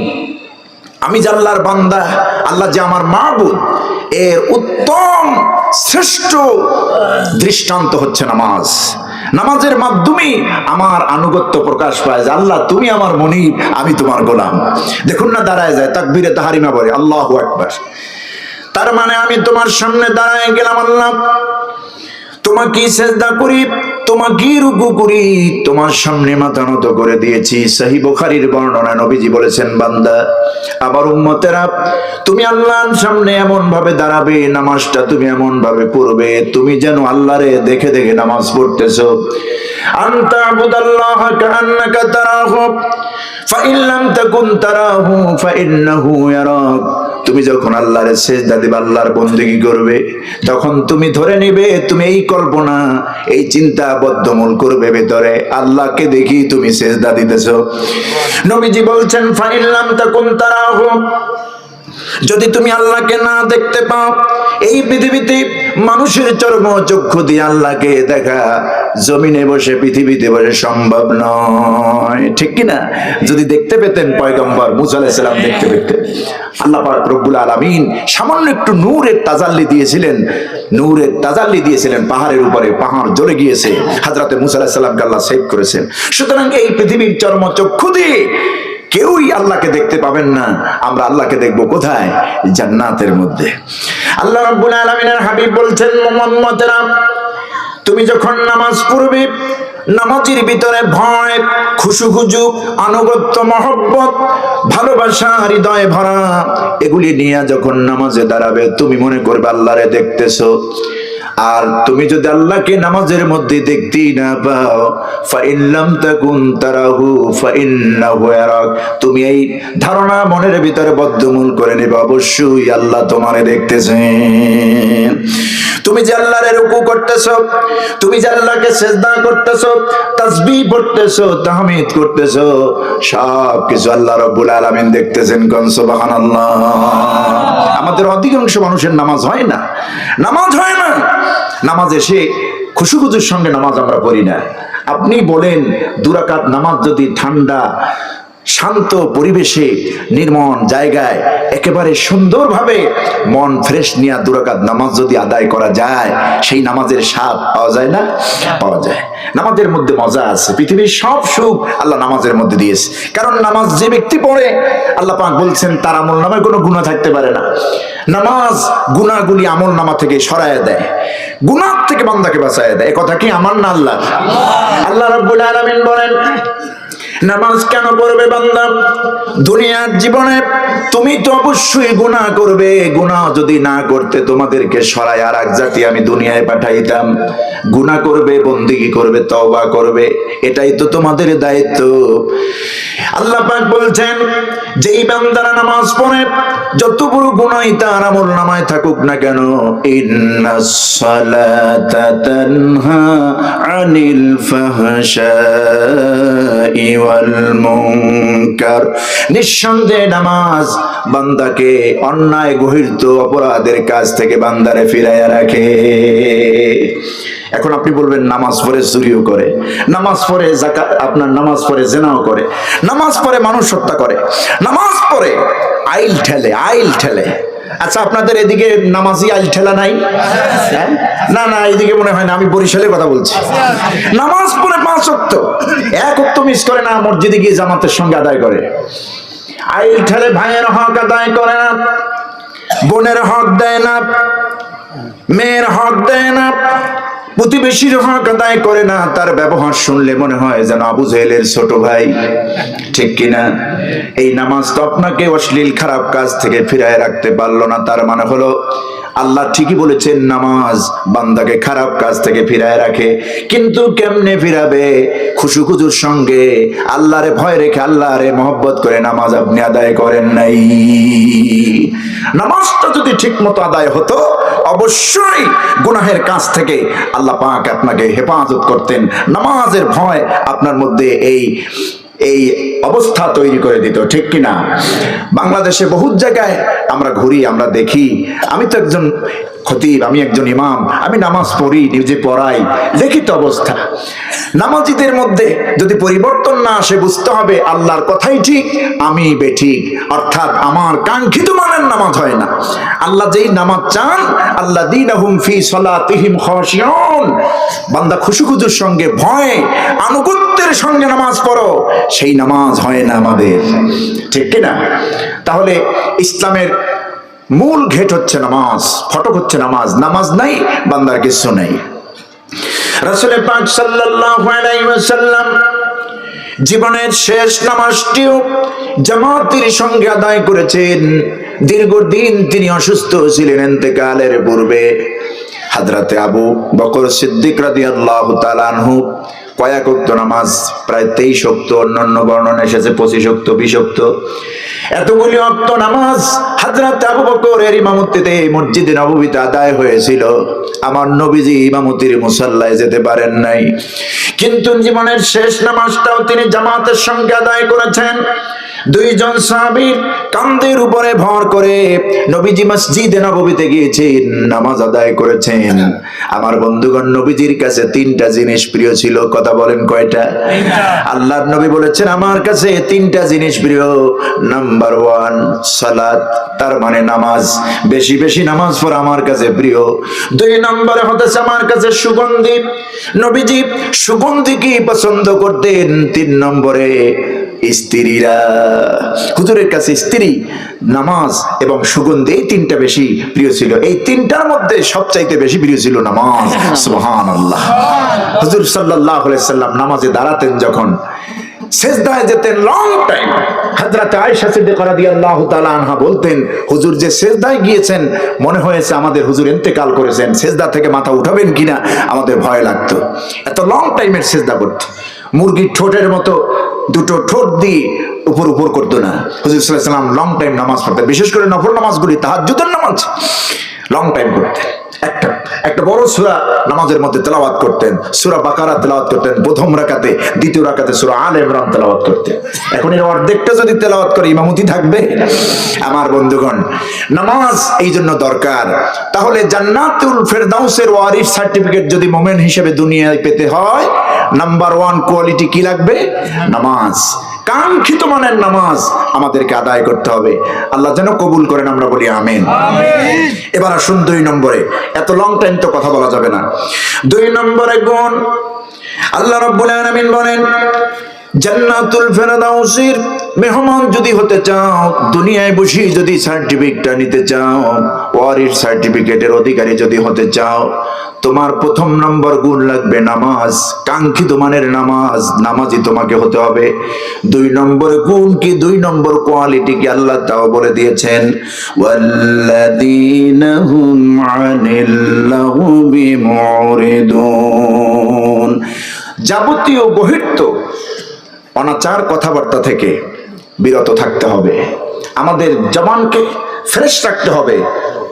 আমি যে আল্লাহর বান্দা, আল্লাহ যে আমার মাবুদ, এর উত্তম শ্রেষ্ঠ দৃষ্টান্ত হচ্ছে নামাজ। নামাজের মাধ্যমে আমার আনুগত্য প্রকাশ পায় যে আল্লাহ তুমি আমার মনিব, আমি তোমার গোলাম। দেখুন না, দাঁড়ায় যায়, তাকবীরে তাহরিমা বলে আল্লাহু আকবার। তার মানে আমি তোমার সামনে দাঁড়ায় গেলাম, আল্লাহ তোমাকে সিজদা করি, তোমাকে রুকু করি, তোমার সামনে মাথা নত করে দিয়েছি। সহিহ বুখারীর বর্ণনা, নবীজি বলেছেন, বান্দা আবার উম্মতেরা, তুমি আল্লাহর সামনে এমন ভাবে দাঁড়াবে, নামাজটা তুমি এমন ভাবে পড়বে, তুমি যেন আল্লাহরে দেখে দেখে নামাজ পড়তেছো। আনতা আবুদাল্লাহ কাআন্নাকা তারাহু ফাইন লাম তাকুন তারাহু ফাইন্নাহু ইয়ারাক। তুমি যখন আল্লাহরে সিজদা দিবে, আল্লাহর বন্দেগী করবে, তখন তুমি ধরে নিবে, তুমি এই কল্পনা, এই চিন্তা বদ্ধমূল করবে ভেতরে, আল্লাহকে দেখি তুমি সিজদা দিতেছো। নবীজি বলছেন ফাইন লাম তাকুন তারাহু, যদি তুমি আল্লাহকে না দেখতে পাও, এই পৃথিবীতে মানুষের চর্ম চক্ষু দিয়ে আল্লাহকে দেখা জমিনে বসে, পৃথিবীতে বসে সম্ভব নয়, ঠিক কিনা? যদি দেখতে পেতেন পয়গম্বর মুসা আলাইহিস সালাম দেখতে পেতেন। আল্লাহ পাক রব্বুল আলামিন সামান্য একটু নূরের তাজাল্লি দিয়েছিলেন, নূরের তাজাল্লি দিয়েছিলেন পাহাড়ের উপরে, পাহাড় জ্বলে গিয়েছে, হযরতে মুসা আলাইহিস সালামকে আল্লাহ সেভ করেছেন। সুতরাং এই পৃথিবীর চর্ম চক্ষু দিয়ে কেউই আল্লাহকে দেখতে পাবেন না। আমরা আল্লাহকে দেখবো কোথায়? জান্নাতের মধ্যে। আল্লাহ রাব্বুল আলামিনের হাবিব বলছেন, মুহাম্মদরা তুমি যখন নামাজ পড়বে, নামাজের ভিতরে ভয়, খুশুখুজু, আনুগত্য, মহব্বত, ভালোবাসা হৃদয়ে ভরা, এগুলি নিয়ে যখন নামাজে দাঁড়াবে, তুমি মনে করবে আল্লাহরে দেখতেছো। আর তুমি যদি আল্লাহকে নামাজের মধ্যে দেখতেই না পাও, ফাইন লাম তাকুন তারাহু ফাইন্নাহু ইয়ারাক, তুমি এই ধারণা মনের ভিতরে বদ্ধমূল করে নেবে, অবশ্যই আল্লাহ তোমারে দেখতেছেন। তুমি যে আল্লাহরে রুকু করতেছো, তুমি যে আল্লাহকে সিজদা করতেছো, তাসবিহ পড়তেছো, তাহমিদ করতেছো, সব কিছু আল্লাহ রাব্বুল আলামিন দেখতেছেন। কোন সুবহানাল্লাহ। আমাদের অধিকাংশ মানুষের নামাজ হয় না, নামাজ হয় না। নামাজ এসে খুশুখুজুর সঙ্গে নামাজ আমরা পড়ি না। আপনি বলেন, দুরাকাত নামাজ যদি ঠান্ডা শান্ত পরিবেশে, নির্মল জায়গায়, একেবারে সুন্দরভাবে মন ফ্রেশ নিয়ে দুরাকাত নামাজ যদি আদায় করা যায়, সেই নামাজের স্বাদ পাওয়া যায় না? পাওয়া যায়। নামাজের মধ্যে মজা আছে, পৃথিবীর সব সুখ আল্লাহ নামাজের মধ্যে দিয়েছে। কারণ নামাজ যে ব্যক্তি পড়ে, আল্লাহ পাক বলছেন তার আমল নামায় কোনো গুনাহ থাকতে পারে না। নামাজ গুনাহগুলি আমল নামা থেকে সরায় দেয়, গুনাহ থেকে বান্দাকে বাঁচায় দেয়। এ কথা কি আমার না আল্লাহ? আল্লাহ রাব্বুল আলামিন বলেন, নামাজ কেন পড়বে বান্দা? দুনিয়ার জীবনে তুমি তো অবশ্যই গুনাহ করবে, গুনাহ যদি না করতে তোমাদেরকে সরায় আর এক জাতি আমি দুনিয়ায় পাঠাইতাম। গুনাহ করবে, বন্দেগী করবে, তওবা করবে, এটাই তো তোমাদের দায়িত্ব। আল্লাহ পাক বলছেন, যেই বান্দারা নামাজ পড়ে, যত বড় গুনাহই তার আমল নামায় থাকুক না কেন, ইন্নাস সালাতা তানহা আনিল ফাহশাই ওয়াল মুনকার, নিঃসন্দেহে নামাজ বান্দাকে অন্যায় গহির্ত অপরাধের কাজ থেকে বান্দারে ফিরাইয়া রাখে। এখন আপনি বলবেন নামাজ পড়ে চুরিও করে, নামাজ পড়ে যাকাত, আপনার নামাজ পড়ে জিনাও করে, নামাজ পড়ে মানুষ হত্যা করে, নামাজ পড়ে আইল ঠেলে, আইল ঠেলে, আচ্ছা, আপনাদের এদিকে নামাজি আইল ঠেলা নাই? হ্যাঁ? না না, এইদিকে মনে হয় না, আমি বরিশালের কথা বলছি। নামাজ পড়ে 5 ওয়াক্ত, 1 ওয়াক্ত মিস করে না, মসজিদে গিয়ে জামাতের সঙ্গে আদায় করে। আইল ঠেলে ভাইয়ের হক আদায় করে না, বোনের হক দেয় না, মেয়ের হক দেয় না, প্রতিবেশীর হক আদায় করে না। তার ব্যবহার শুনলে মনে হয় যেন আবু জেহেলের ছোট ভাই, ঠিক কিনা? এই নামাজ তো আপনাকে অশ্লীল খারাপ কাজ থেকে ফিরায় রাখতে পারলো না। তার মানে হলো আল্লাহ ঠিকই বলেছেন নামাজ বান্দাকে খারাপ কাজ থেকে ফিরায় রাখে, কিন্তু কেমনে ফিরাবে? খুশুখুজুর সঙ্গে আল্লাহরে ভয় রেখে আল্লাহরে মহব্বত করে নামাজ আপনি আদায় করেন নাই। নামাজটা যদি ঠিক মতো আদায় হতো, অবশ্যই গুনাহের কাজ থেকে আল্লাহ পাক আপনাকে হেফাজত করতেন। নামাজের ভয় আপনার মধ্যে এই অবস্থা তৈরি করে দিত, ঠিক কিনা? বাংলাদেশে বহুত জায়গায় আমরা ঘুরি, আমরা দেখি। আমি তো একজন খতিব, আমি একজন ইমাম, আমি নামাজ পড়ি, নিজে পড়াই, দেখি তো অবস্থা। নামাজিদের মধ্যে যদি পরিবর্তন না আসে, বুঝতে হবে আল্লাহর কথাই ঠিক, আমি বেঠিক। অর্থাৎ আমার কাঙ্ক্ষিত মানের নামাজ হয় না। আল্লাহ যেই নামাজ চান, আল্লাযীনাহুম ফী সালাতিহিম খাশিউন, বান্দা খুশুখুজুর সঙ্গে ভয় আনুগত্যের সঙ্গে নামাজ পড়ো, সেই নামাজ হয় না আমাদের, ঠিক কিনা? তাহলে ইসলামের মূল ঘেট হচ্ছে নামাজ, ফটক হচ্ছে নামাজ। নামাজ নাই, বান্দার কিছু নাই। রাসূল পাক সাল্লাল্লাহু আলাইহি ওয়াসাল্লাম জীবনের শেষ নামাজটিও জামাতের সঙ্গে আদায় করেছেন। দীর্ঘদিন তিনি অসুস্থ ছিলেন, ইন্তেকালের পূর্বে হযরতে আবু বকর সিদ্দিক রাদিয়াল্লাহু তাআলা আনহু কয়েক ওয়াক্ত নামাজ, প্রায় 23 ওয়াক্ত, অন্যান্য বর্ণনা এসেছে 25 ওয়াক্ত, 20 ওয়াক্ত, এতগুলি ওয়াক্ত নামাজ হযরত আবু বকরের ইমামতিতে মসজিদে নববীতে আদায় হয়েছিল। আমার নবীজি ইমামতির মুসাল্লায় যেতে পারেন নাই, কিন্তু জীবনের শেষ নামাজটাও তিনি জামাতের সঙ্গে আদায় করেছেন। 2 জন সাহাবীর কাঁধের উপরে ভর করে নবীজি মসজিদে নববীতে গিয়েছেন, নামাজ আদায় করেছেন। আমার বন্ধুগণ, নবীজির কাছে 3টা জিনিস প্রিয় ছিল। কথা বলেন কয়টা? আল্লাহর নবী বলেছেন আমার কাছে 3টা জিনিস প্রিয়। নাম্বার 1 সালাত, তার মানে নামাজ, বেশি বেশি নামাজ পড়া আমার কাছে প্রিয়। 2 নম্বরে হতেছে আমার কাছে সুগন্ধি, নবীজি সুগন্ধি কি পছন্দ করতেন। 3 নম্বরে স্ত্রীরা, হুজুরের কাছে স্ত্রী, নামাজ এবং সুগন্ধি, এই 3টা বেশি প্রিয় ছিল। এই 3টার মধ্যে সবচাইতে বেশি প্রিয় ছিল নামাজ। সুবহানাল্লাহ। হুজুর সাল্লাল্লাহু আলাইহি সাল্লাম নামাজে দাঁড়াতেন, যখন সেজদায় যেতেন লং টাইম। হযরত আয়েশা সিদ্দিকা রাদিয়াল্লাহু তাআলা আনহা বলতেন, হুজুর যে সেজদায় গিয়েছেন, মনে হয়েছে আমাদের হুজুর ইন্তেকাল করেছেন, সেজদা থেকে মাথা উঠাবেন কিনা আমাদের ভয় লাগতো। এত লং টাইমের সেজদা করত। মুরগির ঠোঁটের মতো 2টো ঠোঁট দিয়ে উপর উপর করতো না। হুজুর সাল্লাল্লাহু আলাইহি ওয়াসাল্লাম লং টাইম নামাজ পড়তেন, বিশেষ করে নফল নামাজগুলি, তাহাজ্জুদের নামাজ লং টাইম করতেন। একটা বড় সূরা নামাজের মধ্যে তেলাওয়াত করতেন, সূরা বাকারা তেলাওয়াত করতেন প্রথম রাকাতে, দ্বিতীয় রাকাতে সূরা আলে ইমরান তেলাওয়াত করতেন। এখন এর অর্ধেকটা যদি তেলাওয়াত করে ইমামতি থাকবে? আমার বন্ধুগণ, নামাজ এই জন্য দরকার। তাহলে জান্নাতুল ফেরদাউসের ওয়ারিস সার্টিফিকেট যদি মুমিন হিসেবে দুনিয়ায় পেতে হয়, নাম্বার 1 কোয়ালিটি কি লাগবে? নামাজ। কাঙ্ক্ষিত মানের নামাজ আমাদেরকে আদায় করতে হবে। আল্লাহ যেন কবুল করেন, আমরা বলি আমিন। এবার আসুন 2 নম্বরে, এত লং টাইম তো কথা বলা যাবে না। 2 নম্বরে গুণ, আল্লাহ রাব্বুল আলামিন বলেন, জান্নাতুল ফেরদাউসের মেহমান যদি হতে চাও, দুনিয়ায় বসে যদি সার্টিফিকেটটা নিতে চাও, ওয়ারিস সার্টিফিকেটের অধিকারী যদি হতে চাও, তোমার 1ম নম্বর গুণ লাগবে নামাজ, কাঙ্ক্ষিত মানের নামাজ, নামাজি তোমাকে হতে হবে। 2 নম্বর গুণ কি, 2 নম্বর কোয়ালিটি কি আল্লাহ তাও বলে দিয়েছেন, ওয়াল্লাযীনা হুম আনিল লাগুবি মুরিদুন, যাবতীয় বহির্ত অনাচার কথাবার্তা থেকে বিরত থাকতে হবে। আমাদের জবানকে ফ্রেশ রাখতে হবে।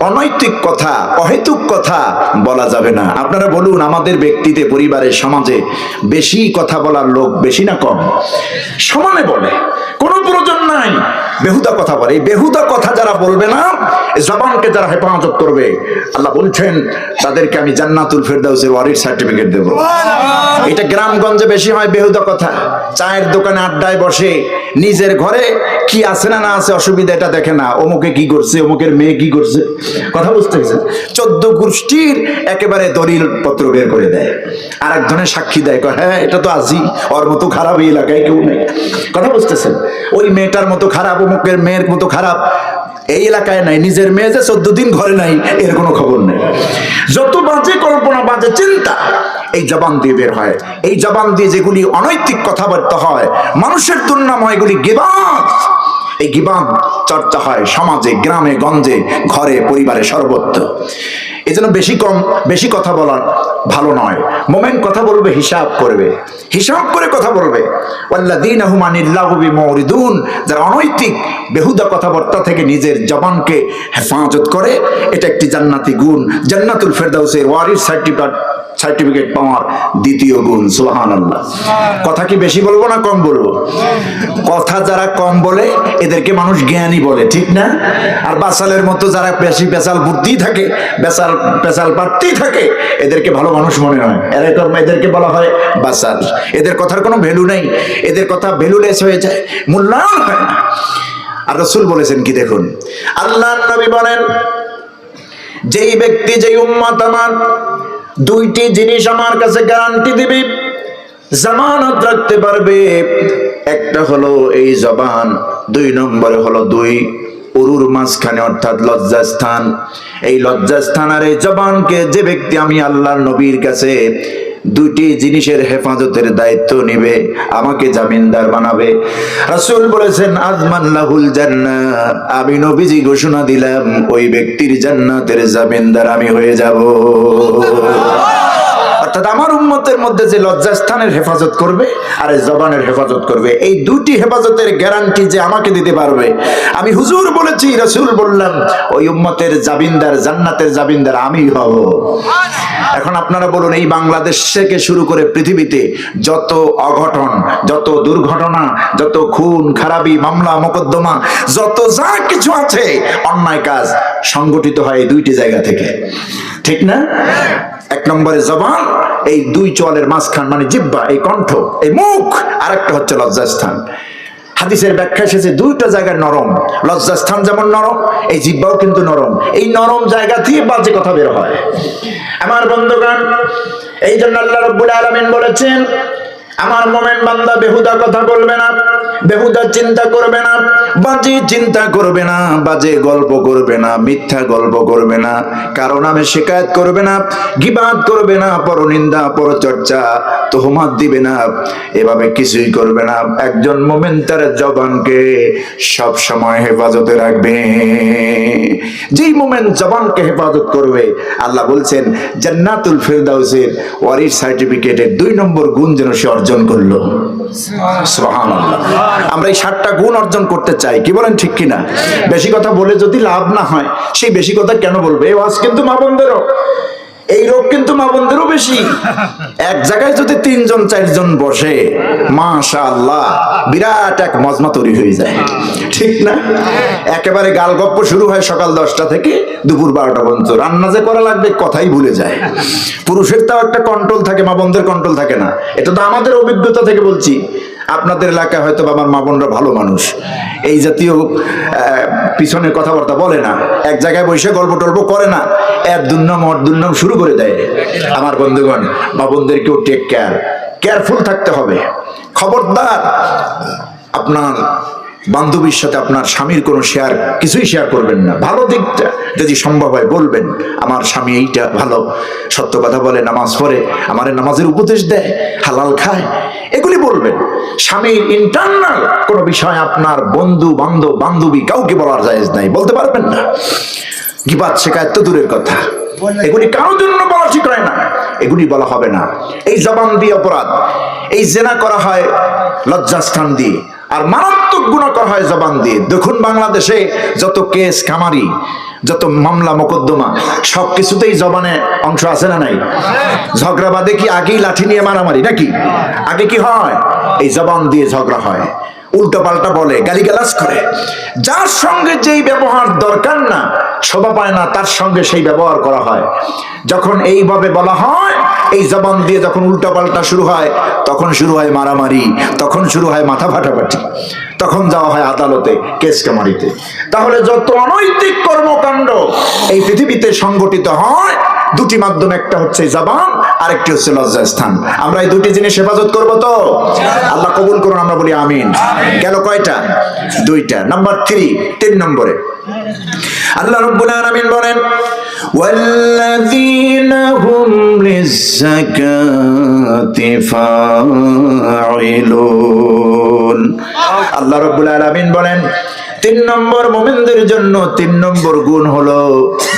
অনৈতিক কথা, অহেতুক কথা বলা যাবে না। আপনারা বলুন, আমাদের ব্যক্তিতে, পরিবারে, সমাজে বেশি কথা বলার লোক বেশি না কম? সমানে বলে, কোনো প্রয়োজন নাই বেহুদা কথা বলে। এই বেহুদা কথা যারা বলবে না, জবানকে যারা হেফাজত করবে, আল্লাহ বলছেন তাদেরকে আমি জান্নাতুল ফেরদাউসের ওয়ারিস সার্টিফিকেট দেব। এটা গ্রামগঞ্জে বেশি হয় বেহুদা কথা। চায়ের দোকানে আড্ডায় বসে, নিজের ঘরে কি আছে না না আছে অসুবিধা এটা দেখে না, অমুকে কি করছে, অমুকের মেয়ে কি করছে, কথা বুঝতে গেছে, 14 গোষ্ঠীর একেবারে দলিল পত্র বের করে দেয়, আর একজনের সাক্ষী দেয়, হ্যাঁ এটা তো আজি, ওর মতো খারাপ এই এলাকায় কেউ নেই, কথা বুঝতেছেন, ওই মেয়েটার মতো খারাপ, অমুকের মেয়ের মতো খারাপ এই এলাকায় নাই, নিজের মেয়ে যে 14 দিন ঘরে নাই এর কোনো খবর নেই। যত বাজে কল্পনা, বাজে চিন্তা এই জবান দিয়ে বের হয়। এই জবান দিয়ে যেগুলি অনৈতিক কথাবার্তা হয়, মানুষের দুর্নাম হয়, এগুলি গীবত। এই গীবত চর্চা হয় সমাজে, গ্রামে গঞ্জে, ঘরে পরিবারে, সর্বত্র। এই জন্য বেশি কথা বলা ভালো নয়। মোমেন কথা বলবে হিসাব করবে, হিসাব করে কথা বলবে। ওয়াল্লাযীনা হুম আনিল লাগবি মুরিদুন, যারা অনৈতিক বেহুদা কথাবার্তা থেকে নিজের জবানকে হেফাজত করে, এটা একটি জান্নাতি গুণ, জান্নাতুল ফেরদাউসের ওয়ারিস সার্টিফিকেট পাওয়ার দ্বিতীয় গুণ। সুবহানাল্লাহ। কথা কি বেশি বলবো না কম বলবো? কথা যারা কম বলে এদেরকে মানুষ জ্ঞানী বলে, ঠিক না? আর বাসালের মতো যারা বেশি পেশাল বুদ্ধি থাকে, পেশাল পাত্তি থাকে, এদেরকে ভালো মানুষ মনে হয়, এদেরকে বলা হয় বাসাল। এদের কথার কোনো ভ্যালু নেই, এদের কথা ভ্যালুলেস হয়ে যায়, মূল্যায়ন হয় না। আর রাসূল বলেছেন কি দেখুন, আল্লাহর নবী বলেন, যেই ব্যক্তি, যেই উম্মত আমার দুইটি জিনিস আমার কাছে গ্যারান্টি দিবে, জামানত রাখতে পারবে, একটা হলো এই জবান, 2 নম্বরে হলো 2 উরুর মাঝখানে অর্থাৎ লজ্জাস্থান। এই লজ্জাস্থান আর এই জবানকে যে ব্যক্তি আমি আল্লাহর নবীর কাছে 2টি জিনিসের হেফাজতের দায়িত্ব নিবে, আমাকে জামিনদার বানাবে। রাসূল বলেছেন আজমান লাহুল জান্নাহ, আমি নবীজি ঘোষণা দিলাম ওই ব্যক্তির জান্নাতের জামিনদার আমি হয়ে যাব। অর্থাৎ আমার উম্মতের মধ্যে যে লজ্জাস্থানের হেফাজত করবে আর এই জবানের হেফাজত করবে, এই 2টি হেফাজতের গ্যারান্টি যে আমাকে দিতে পারবে, আমি হুজুর বলেছি, রাসূল বললাম, ওই উম্মতের জামিনদার, জান্নাতের জামিনদার আমি হব। এখন আপনারা বলুন, এই বাংলাদেশ থেকে শুরু করে পৃথিবীতে যত অঘটন, যত দুর্ঘটনা, যত খুন খারাপি, মামলা মোকদ্দমা, যত যা কিছু আছে অন্যায় কাজ সংগঠিত হয় এই 2টি জায়গা থেকে, ঠিক না? 1 নম্বরে জবান, এই 2 চোয়ালের মাঝখান মানে জিহ্বা, এই কণ্ঠ, এই মুখ, আর একটা হচ্ছে লজ্জাস্থান। হাদিসের ব্যাখ্যা এসেছে 2টা জায়গায় নরম, লজ্জাস্থান যেমন নরম, এই জিহ্বাও কিন্তু নরম। এই নরম জায়গা থেকে বাজে কথা বের হয়। আমার বন্ধুগণ, এই জন্য আল্লাহ রাব্বুল আলামিন বলেছেন, আমার মুমিন বান্দা বেহুদা কথা বলবে না, বেহুদা চিন্তা করবে না, বাজে চিন্তা করবে না, বাজে গল্প করবে না, মিথ্যা গল্প করবে না, কারো নামে শিকায়ত করবে না, গীবাত করবে না, পরনিন্দা, পরচর্চা, তোহমাত দিবে না, এভাবে কিছুই করবে না। একজন মুমিন তার জবানকে সব সময় হেফাজতে রাখবে। যেই মুমিন জবানকে হেফাজত করবে, আল্লাহ বলছেন জান্নাতুল ফেরদাউসের ওয়ারিস সার্টিফিকেটের 2 নম্বর গুণ যেন সে অর্জন করলো। সুবহানাল্লাহ। আমরা এই 7টা গুণ অর্জন করতে চাই, কি বলেন, ঠিক কিনা? বেশি কথা বলে যদি লাভ না হয়, সেই বেশি কথা কেন বলবে? এই ওয়াজ কিন্তু মা বোনদেরও, এই রোগ কিন্তু মা বোনদেরও বেশি। এক জায়গায় যদি 3 জন 4 জন বসে, মাশাআল্লাহ, বিরাট এক মজমা তৈরি হয়ে যায়, ঠিক না? একেবারে গালগপ্প শুরু হয় সকাল 10টা থেকে দুপুর 12টা পর্যন্ত। রান্না যে করা লাগবে কথাই ভুলে যায়। পুরুষের তাও একটা কন্ট্রোল থাকে, মা বোনদের কন্ট্রোল থাকে না। এটা তো আমাদের অভিজ্ঞতা থেকে বলছি। আপনাদের এলাকায় হয়তো আমার মা বোনরা ভালো মানুষ, এই জাতীয় পিছনের কথাবার্তা বলে না, এক জায়গায় বসে গল্প টল্প করে না, এর দুর্নাম শুরু করে দেয়। আমার বন্ধুগণ, মা বোনদেরকেও টেক কেয়ারফুল থাকতে হবে। খবরদার আপনার বান্ধবীর সাথে আপনার স্বামীর কোনো কিছুই শেয়ার করবেন না। ভালো দিকটা যদি সম্ভব হয় বলবেন, আমার স্বামী এইটা ভালো, সত্য কথা বলে, নামাজ পড়ে, আমার নামাজের উপদেশ দেয়, হালাল খায়, এগুলি বলবেন। স্বামীর ইন্টারনাল কোনো বিষয় আপনার বন্ধু বান্ধবী কাউকে বলার জায়েজ নাই, বলতে পারবেন না। গীবাত শিকায়ত তো দূরের কথা, এগুলি কারোর জন্য বলা ঠিক হয় না, এগুলি বলা হবে না। এই জবান দিয়ে অপরাধ, এই জেনা করা হয় লজ্জাস্থান দিয়ে, আর মারাত্মক গুনাহ করা হয় জবান দিয়ে। দেখুন বাংলাদেশে যত কেস কামারি, যত মামলা মোকদ্দমা, সবকিছুতেই জবানে অংশ আছে না নাই? ঝগড়া বাদে কি আগেই লাঠি নিয়ে মারামারি নাকি? আগে কি হয়? এই জবান দিয়ে ঝগড়া হয়, উল্টো পাল্টা বলে, গালিগালাজ করে। যার সঙ্গে যেই ব্যবহার দরকার না, শোভা পায় না, তার সঙ্গে সেই ব্যবহার করা হয়। যখন এইভাবে বলা হয়, এই জবান দিয়ে যখন উল্টা পাল্টা শুরু হয়, তখন শুরু হয় মারামারি, তখন শুরু হয় মাথা ফাটাফাটি, তখন যাওয়া হয় আদালতে কেস কামারিতে। তাহলে যত অনৈতিক কর্মকাণ্ড এই পৃথিবীতে সংগঠিত হয়, দুটি মাধ্যম, একটা হচ্ছে জবান, আরেকটি হচ্ছে লজ্জাস্থান। আমরা এই দুটি জিনিস হেফাজত করবো তো? আল্লাহ কবুল করুন, আমরা বলি আমিন। গেল কয়টা? দুইটা। নাম্বার 3, 3 নম্বরে আল্লাহ রাব্বুল আলামিন বলেন ওয়াল্লাযীনা হুম লিয-যাকাতি ফাঈলুন। আল্লাহ রাব্বুল আলামিন বলেন 3 নম্বর মুমিনদের জন্য 3 নম্বর গুণ হলো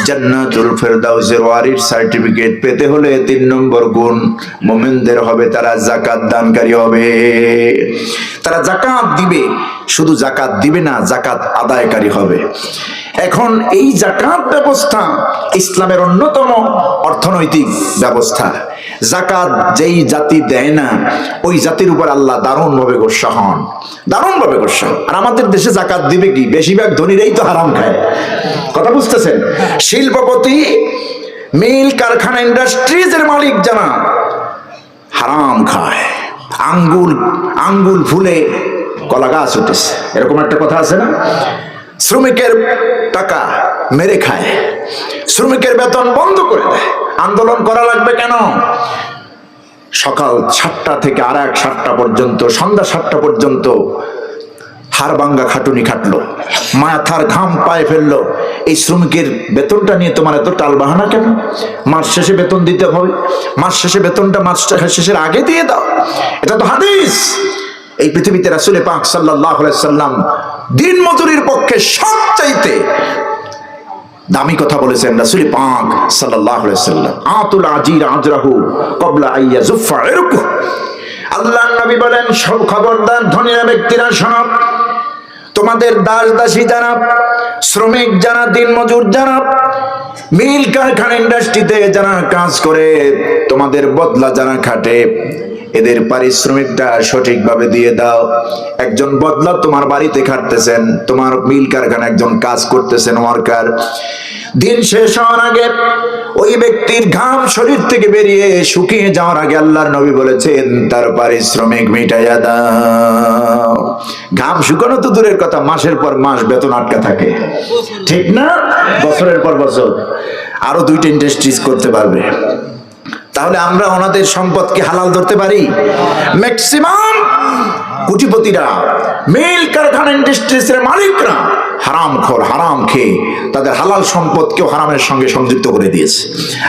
জান্নাতুল ফেরদাউসের ওয়ারিস সার্টিফিকেট পেতে হলে 3 নম্বর গুণ মুমিনদের হবে, তারা যাকাত দানকারী হবে। তারা যাকাত দিবে, শুধু যাকাত দিবে না, যাকাত আদায়কারী হবে। এখন এই যাকাত ব্যবস্থা ইসলামের অন্যতম অর্থনৈতিক ব্যবস্থা। যাকাত যেই জাতি দেয় না, ওই জাতির উপর আল্লাহ দারুণভাবে গোসা হন, দারুণভাবে গোসা। আর আমাদের দেশে যাকাত দিবে কি? বেশিরভাগ ধনীরাই তো হারাম খায়। কথা বুঝতেছেন? শিল্পপতি, মিল, কারখানা, ইন্ডাস্ট্রিজের মালিক যারা, হারাম খায়। আঙ্গুল ফুলে কলা গাছ উঠেছে, এরকম একটা কথা আছে না? শ্রমিকের টাকা মেরে খায়, শ্রমিকের বেতন বন্ধ করে দেয়। আন্দোলন করা লাগবে কেন? সকাল 7টা থেকে আর 7টা পর্যন্ত, সন্ধ্যা 7টা পর্যন্ত হাড়ভাঙ্গা খাটুনি খাটলো, মাথার ঘাম পায়ে ফেললো। এই শ্রমিকের বেতনটা নিয়ে তোমার এত টালবাহানা কেন? মাস শেষে বেতন দিতে হবে, মাস শেষে বেতনটা মাস শেষের আগে দিয়ে দাও। এটা তো হাদিস। এই পৃথিবীতে রাসূল পাক সাল্লাল্লাহু আলাইহি সাল্লাম দিন মজুরির পক্ষে সবচাইতে দামি কথা বলেছেন রাসূল পাক সাল্লাল্লাহু আলাইহি সাল্লাম, আতুল আজির আজরাহু ক্বাবলা আইয়া যুফা ইরকু। আল্লাহর নবী বলেন, সব খবরদার ধনীরা ব্যক্তিরা শোনো, তোমাদের দাস দাসী যারা, শ্রমিক যারা, দিন মজুর যারা, মিল কারখানা ইন্ডাস্ট্রিতে যারা কাজ করে, তোমাদের বদলা যারা খাটে, এদের পারিশ্রমিকটা সঠিকভাবে দিয়ে দাও। একজন বদলা তোমার বাড়িতে খাটতেছেন, তোমার মিল কারখানা একজন কাজ করতেছেন ওয়ার্কার, দিন শেষ হওয়ার আগে ওই ব্যক্তির ঘাম শরীর থেকে বেরিয়ে শুকিয়ে যাওয়ার আগে আল্লাহর নবী বলেছেন তার পারিশ্রমিক মিটাইয়া দাও। ঘাম শুকানো তো দূরের কথা, মাসের পর মাস বেতন আটকা থাকে, ঠিক না? বছরের পর বছর আরো 2টা ইন্ডাস্ট্রিজ করতে পারবে। তাহলে আমরা ওনাদের সম্পদকে হালাল ধরতে পারি? ম্যাক্সিমাম কোটিপতিরা, মিল কারখানা ইন্ডাস্ট্রিজের মালিকরা হারামখোর, হারাম খেয়ে তাদের হালাল সম্পদকেও হারামের সঙ্গে সংযুক্ত করে দিয়েছে।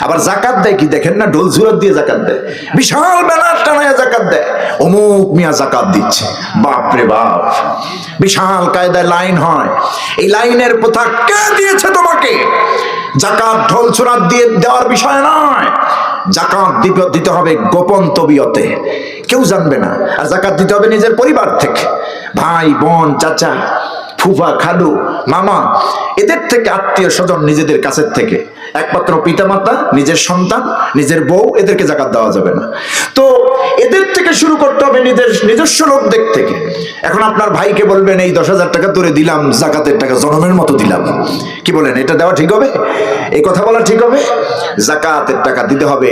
আবার যাকাত দেয় কি দেখেন না? ঢোল ঝুরত দিয়ে যাকাত দেয়, বিশাল ব্যানার টানায় যাকাত দেয়, অমুক মিয়া যাকাত দিচ্ছে। বাপ রে বাপ, বিশাল কায়দায় লাইন হয়। এই লাইনের প্রথা কে দিয়েছে তোমাকে? যাকাত ঢোল ঝুরাত দিয়ে দেওয়ার বিষয় নয়। যাকাত দিতে হবে গোপন তবিয়তে, কেউ জানবে না। আর যাকাত দিতে হবে নিজের পরিবার থেকে, ভাই বোন, চাচা, ফুফা, খালু, মামা, এদের থেকে, আত্মীয় স্বজন, নিজেদের কাছের থেকে। একমাত্র পিতামাতা, নিজের সন্তান, নিজের বউ, এদেরকে যাকাত দেওয়া যাবে না। তো এদের থেকে শুরু করতে হবে, নিজস্ব লোকদের থেকে। এখন আপনার ভাইকে বলবেন এই 10,000 টাকা তোরে দিলাম, যাকাতের টাকা জনমের মতো দিলাম, কি বলেন? এটা দেওয়া ঠিক হবে? এই কথা বলা ঠিক হবে? যাকাতের টাকা দিতে হবে।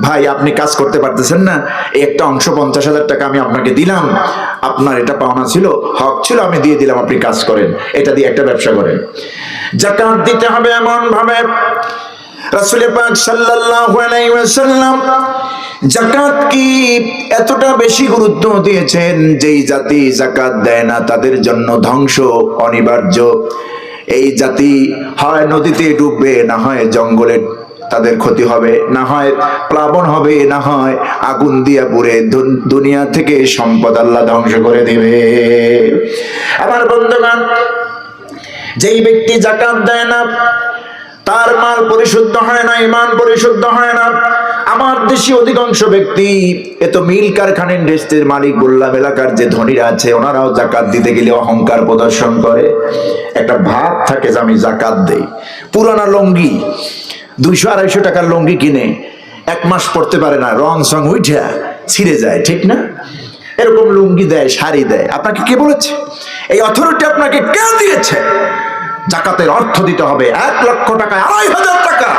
ভাই আপনি কাজ করতে পারতেছেন না, এই একটা অংশ 50,000 টাকা আমি আপনাকে দিলাম, আপনার এটা পাওনা ছিল, হক ছিল, আমি দিয়ে দিলাম, আপনি কাজ করেন, এটা দিয়ে একটা ব্যবসা করেন। যাকাত দিতে হবে এমন ভাবে, রাসূল পাক সাল্লাল্লাহু আলাইহি ওয়াসাল্লাম যাকাত কি এতটা বেশি গুরুত্ব দিয়েছেন, যেই জাতি যাকাত দেয় না তাদের জন্য ধ্বংস অনিবার্য। এই জাতি হয় নদীতে ডুববে, না হয় জঙ্গলে তাদের ক্ষতি হবে, না হয় প্লাবন হবে, না হয় আগুন দিয়া পুড়ে দুনিয়া থেকে সম্পদ আল্লাহ ধ্বংস করে দিবে। আমার বন্ধুগণ, যেই ব্যক্তি যাকাত দেয় না তার মাল পরিশুদ্ধ হয় না, ইমান পরিশুদ্ধ হয় না। আমার দেশে অধিকাংশ ব্যক্তি, এত মিল কারখানা ইন্ডাস্ট্রির মালিক বললাম, এলাকার যে ধনীরা আছে ওনারাও যাকাত দিতে গেলে অহংকার প্রদর্শন করে। একটা ভাব থাকে যে আমি যাকাত দেই। পুরানা লুঙ্গি, 200-250 টাকার লুঙ্গি কিনে 1 মাস পরতে পারে না, রং সং উঠে ছিঁড়ে যায়, ঠিক না? এরকম লুঙ্গি দেয়, শাড়ি দেয়। আপনাকে কে বলেছে? এই অথরিটি আপনাকে কে দিয়েছে? যাকাতের অর্থ দিতে হবে। 1 লক্ষ টাকায় 2,500 টাকা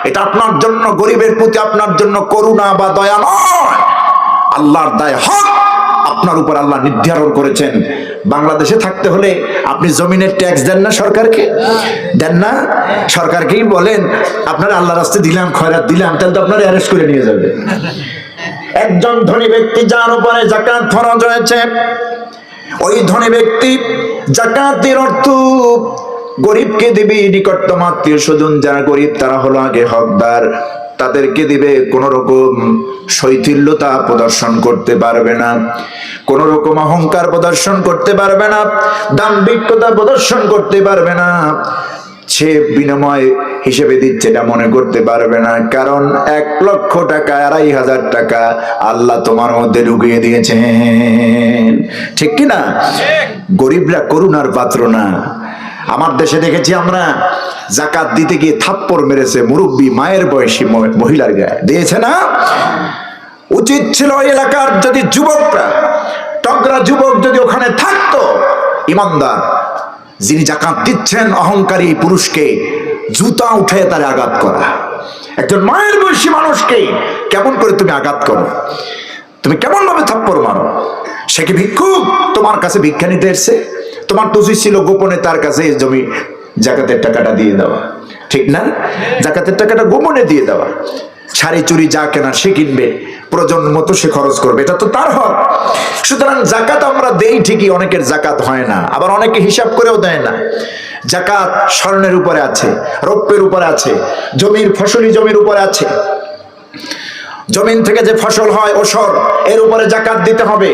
এটা আপনার জন্য, গরিবের প্রতি আপনার জন্য করুণা বা দয়া নয়, আল্লাহর দায় হক আপনার উপর আল্লাহ নির্ধারণ করেছেন। বাংলাদেশে থাকতে হলে আপনি জমিনের ট্যাক্স দেন না সরকারকে? দেন না? সরকারকেই বলেন আপনারা আল্লাহ রাস্তায় দিলাম, খয়রাত দিলাম, তাহলে তো আপনারা অ্যারেস্ট করে নিয়ে যাবে। একজন ধনী ব্যক্তি যার উপরে যাকাত ফরজ হয়েছে, ওই ধনী ব্যক্তি যাকাতের অর্থ গরিবকে দিবি, নিকটতম আত্মীয় স্বজন যারা গরিব তারা হলো আগে হকদার, তাদেরকে দিবে। কোন রকম শৈথিল্যতা প্রদর্শন করতে পারবে না, কোন রকম অহংকার প্রদর্শন করতে পারবে না, দাম্ভিকতা প্রদর্শন করতে পারবে না, সে বিনিময় হিসেবে দিচ্ছে এটা মনে করতে পারবে না। কারণ 1 লক্ষ টাকা 2,500 টাকা আল্লাহ তোমার মধ্যে ঢুকিয়ে দিয়েছেন, ঠিক কিনা? গরিবরা করুণার পাত্র না। আমার দেশে দেখেছি আমরা, যাকাত দিতে গিয়ে থাপ্পড় মেরেছে মুরব্বী মায়ের বয়সী মহিলার গায়ে, দিয়েছে না? উচিত ছিল ওই এলাকার যদি যুবকরা, টগরা যুবক যদি ওখানে থাকতো, ইমানদার যিনি যাকাত দিচ্ছেন অহংকারী পুরুষকে জুতা উঠে তার আঘাত করা। একজন মায়ের বয়সী মানুষকে কেমন করে তুমি আঘাত করো? তুমি কেমন ভাবে থাপ্পড় মারো? সে কি ভিক্ষুক তোমার কাছে ভিক্ষা নিতে এসেছে? তোমার তো উচিত ছিল গোপনে তার কাছে জমি যাকাতের টাকাটা দিয়ে দেওয়া, ঠিক না? যাকাতের টাকাটা গোপনে দিয়ে দেওয়া। শাড়ি চুড়ি যা কেনা সে কিনবে, প্রয়োজন মতো সে খরচ করবে, এটা তো তার হক। সুতরাং যাকাত আমরা দেই ঠিকই, অনেকের যাকাত হয় না, আবার অনেকে হিসাব করেও দেয় না। যাকাত স্বর্ণের উপরে আছে, রৌপ্যের উপরে আছে, জমির ফসলি জমির উপরে আছে, জমিন থেকে যে ফসল হয় ওসর, এর উপরে যাকাত দিতে হবে।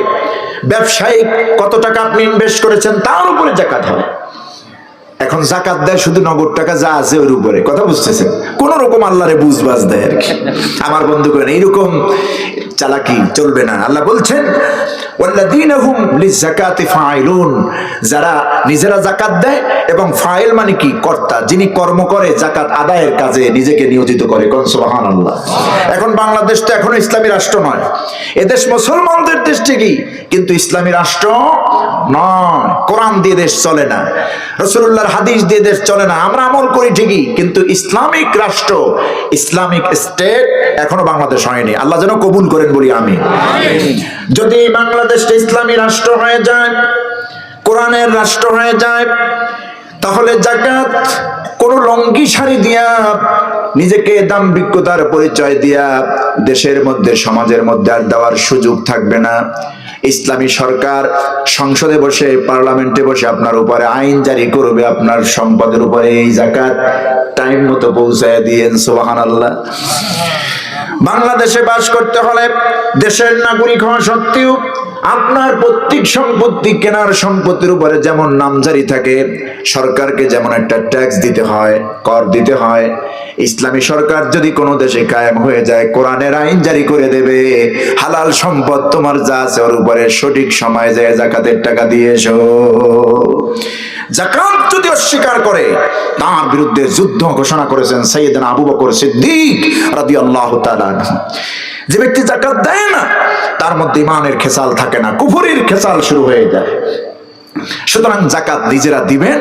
ব্যবসায়িক কত টাকা আপনি ইনভেস্ট করেছেন তার উপরে যাকাত হবে। এখন যাকাত দেয় শুধু নগদ টাকা যা আছে ওর উপরে, কথা বুঝতেছেন? কোন রকম আল্লাহরে বুঝবাজ দেয় আর কি। আমার বন্ধু করেন এইরকম চালাকি চলবে না। আল্লাহ বলছেন ওয়াল্লাযীনা হুম লিযাকাতি ফাইলুন, যারা নিজেরা যাকাত দেয়, এবং ফাইল মানে কি? কর্তা, যিনি কর্ম করে যাকাত আদায়ের কাজে নিজেকে নিয়োজিত করে। কোন সুবহানাল্লাহ। এখন বাংলাদেশ তো এখনো ইসলামী রাষ্ট্র নয়, এদেশ মুসলমানদের দেশ ঠিকই, কিন্তু ইসলামী রাষ্ট্র নয়। কোরআন দিয়ে দেশ চলে না, রাসূলুল্লাহর হাদিস দিয়ে দেশ চলে না। আমরা আমল করি ঠিকই, কিন্তু ইসলামিক রাষ্ট্র, ইসলামিক স্টেট এখনো বাংলাদেশ হয়নি। আল্লাহ যেন কবুল করেন, বলি আমিন। যদি বাংলাদেশটা ইসলামী রাষ্ট্র হয়ে যায়, কোরআনের রাষ্ট্র হয়ে যায়, তাহলে যাকাত কোন লঙ্গি শাড়ি দিয়া, নিজেকে দাম্ভিকতার পরিচয় দিয়া দেশের মধ্যে সমাজের মধ্যে আর দেওয়ার সুযোগ থাকবে না। ইসলামী সরকার সংসদে বসে, পার্লামেন্টে বসে আপনার উপরে আইন জারি করবে, আপনার সম্পদের উপরে এই যাকাত টাইম মতো পৌঁছায় দিয়েন। সুবহানাল্লাহ। বাংলাদেশে বাস করতে হলে দেশের নাগরিক হওয়া সত্ত্বেও আপনার প্রত্যেক সম্পত্তি, কেনার সম্পত্তির উপরে যেমন নামজারি থাকে, সরকারকে যেমন একটা ট্যাক্স দিতে হয়, কর দিতে হয়, ইসলামী সরকার যদি কোনো দেশে কায়েম হয়ে যায়, কোরআনের আইন জারি করে দেবে, হালাল সম্পদ তোমার যা আছে ওর উপরে সঠিক সময় যায় যাকাতের টাকা দিয়ে এসো। যাকাত যদি অস্বীকার করে তার বিরুদ্ধে যুদ্ধ ঘোষণা করেছেন সাইয়েদনা আবু বকর সিদ্দিক রাদিয়াল্লাহু তাআলা। যে ব্যক্তি যাকাত দেয় না তার মধ্যে ঈমানের খেসাল থাকে না, কুফরের খেসাল শুরু হয়ে যায়। সুতরাং যাকাত নিজেরা দিবেন,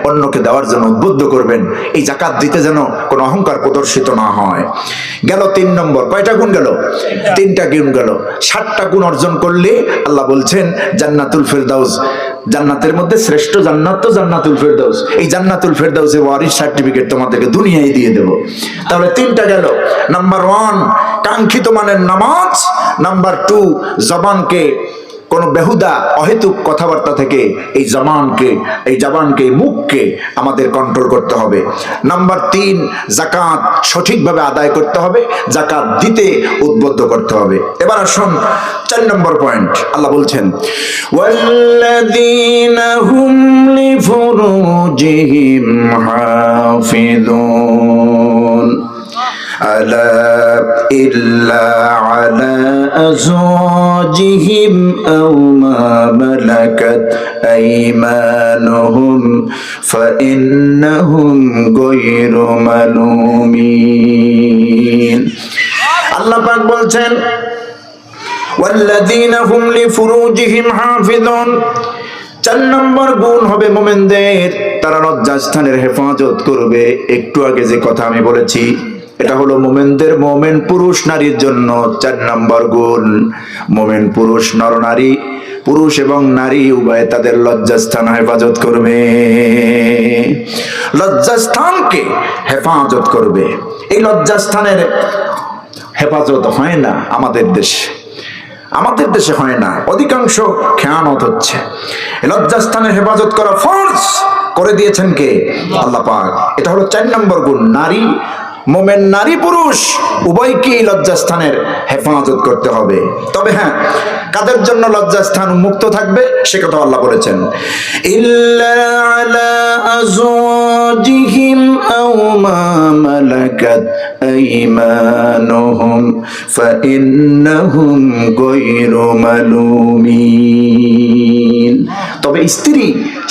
অন্যকে দেওয়ার জন্য উদ্বুদ্ধ করবেন। এই যাকাত দিতে যেন কোনো অহংকার প্রদর্শিত না হয়। গেল 3 নম্বর। কয়টা গুণ গেল? 3টা গুণ গেল। 7টা গুণ অর্জন করলে আল্লাহ বলছেন জান্নাতুল ফেরদাউস, জান্নাতের মধ্যে শ্রেষ্ঠ জান্নাত তো জান্নাতুল ফেরদাউস। এই জান্নাতুল ফেরদাউসের ওয়ারিস সার্টিফিকেট তোমাদেরকে দুনিয়ায় দিয়ে দেব। তাহলে 3টা গেল। নাম্বার 1 কাঙ্ক্ষিত মানের নামাজ, নাম্বার 2 জবানকে কোন বেহুদা অহেতুক কথাবার্তা থেকে এই জবানকে মুখকে আমাদের কন্ট্রোল করতে হবে। নাম্বার 3 যাকাত সঠিকভাবে আদায় করতে হবে, যাকাত দিতে উদ্বুদ্ধ করতে হবে। এবার আসুন 4 নম্বর পয়েন্ট। আল্লাহ বলছেন ওয়াল্লাযীনা হুম লিফুরুজিহিম হাফিযুন আলা ইল্লা আলা আজওয়াজিহিম আও মা মালাকাত আইমানুহুম ফাইন্নাহুম গায়রু মালুমিন। আল্লাহ পাক বলছেন ওয়াল্লাযীনা হুম লিফুরুজিহিম হাফিযুন। 4 নম্বর গুণ হবে মুমিনদের, তারা লজ্জাস্থানের হেফাজত করবে। একটু আগে যে কথা আমি বলেছি, এটা হলো মোমেনদের, মোমেন পুরুষ নারীর জন্য 4 নম্বর গুণ। মোমেন পুরুষ নরনারী, পুরুষ এবং নারী উভয়ে তাদের লজ্জাস্থান হেফাজত করবে, লজ্জাস্থানকে হেফাজত করবে। এই লজ্জাস্থানের হেফাজত হয় না আমাদের দেশে, আমাদের দেশে হয় না, অধিকাংশ খেয়ানত হচ্ছে। লজ্জাস্থানের হেফাজত করা ফরজ করে দিয়েছেন কে? আল্লাহ পাক। এটা হলো 4 নম্বর গুণ। নারী, মোমেন নারী পুরুষ উভয়কেই লজ্জাস্থানের হেফাজত করতে হবে। তবে হ্যাঁ, কাদের জন্য লজ্জাস্থান মুক্ত থাকবে সে কথা আল্লাহ বলেছেন, ইল্লা আলা আজওয়াজিহিম আও মা মালাকাত আইমানুহুম ফাইন্নাহুম গায়রু মালুমিন। তবে স্ত্রী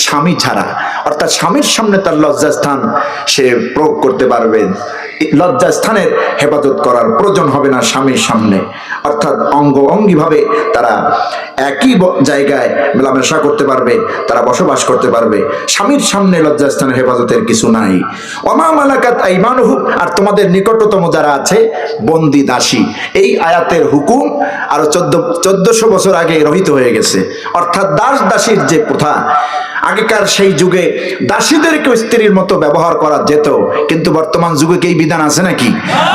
স্বামী ছাড়া, অর্থাৎ স্বামীর সামনে তার লজ্জাস্থান সে প্রয়োগ করতে পারবে। লজ্জাস্থানের হেফাজত করার প্রয়োজন হবে না স্বামীর সামনে, অর্থাৎ অঙ্গি ভাবে তারা একই জায়গায় মেলামেশা করতে পারবে, তারা বসবাস করতে পারবে। স্বামীর সামনে লজ্জাস্থানের হেফাজতের কিছু নাই। ওমা মালাকাত আইমানুহুম, আর তোমাদের নিকটতম যারা আছে বন্দি দাসী। এই আয়াতের হুকুম আরো 1400 বছর আগে রহিত হয়ে গেছে। অর্থাৎ দাস দাসীর যে প্রথা, আগেকার সেই যুগে দাসীদেরকে স্ত্রীর মতো ব্যবহার করা যেত, কিন্তু বর্তমান যুগে কি এই বিধান আছে নাকি?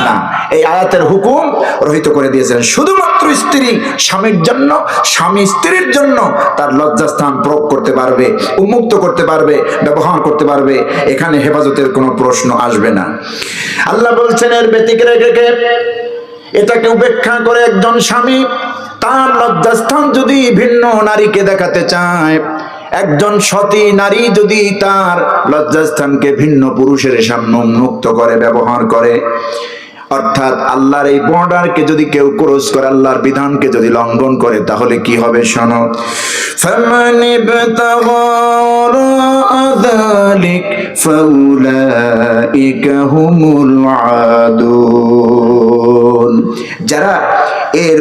না। এই আয়াতের হুকুম রহিত করে দিয়েছেন। শুধুমাত্র স্ত্রী স্বামীর জন্য, স্বামী স্ত্রীর জন্য তার লজ্জাস্থান প্রয়োগ করতে পারবে, উন্মুক্ত করতে পারবে, ব্যবহার করতে পারবে। এখানে হেফাজতের কোনো প্রশ্ন আসবে না। আল্লাহ বলছেন এর ব্যতিক্রম রেখে, এটাকে উপেক্ষা করে একজন স্বামী তার লজ্জাস্থান যদি ভিন্ন নারীকে দেখাতে চায়, একজন সতী নারী যদি তার লজ্জাস্থানকে ভিন্ন পুরুষের সামনে উন্মুক্ত করে, ব্যবহার করে, অর্থাৎ আল্লাহর এই বর্ডারকে যদি কেউ ক্রস করে, আল্লাহর বিধানকে যদি লঙ্ঘন করে, তাহলে কি হবে শোনো, ফামান ইবতাগা যালিক ফাউলাইকা হুমুল আদুন। যারা এর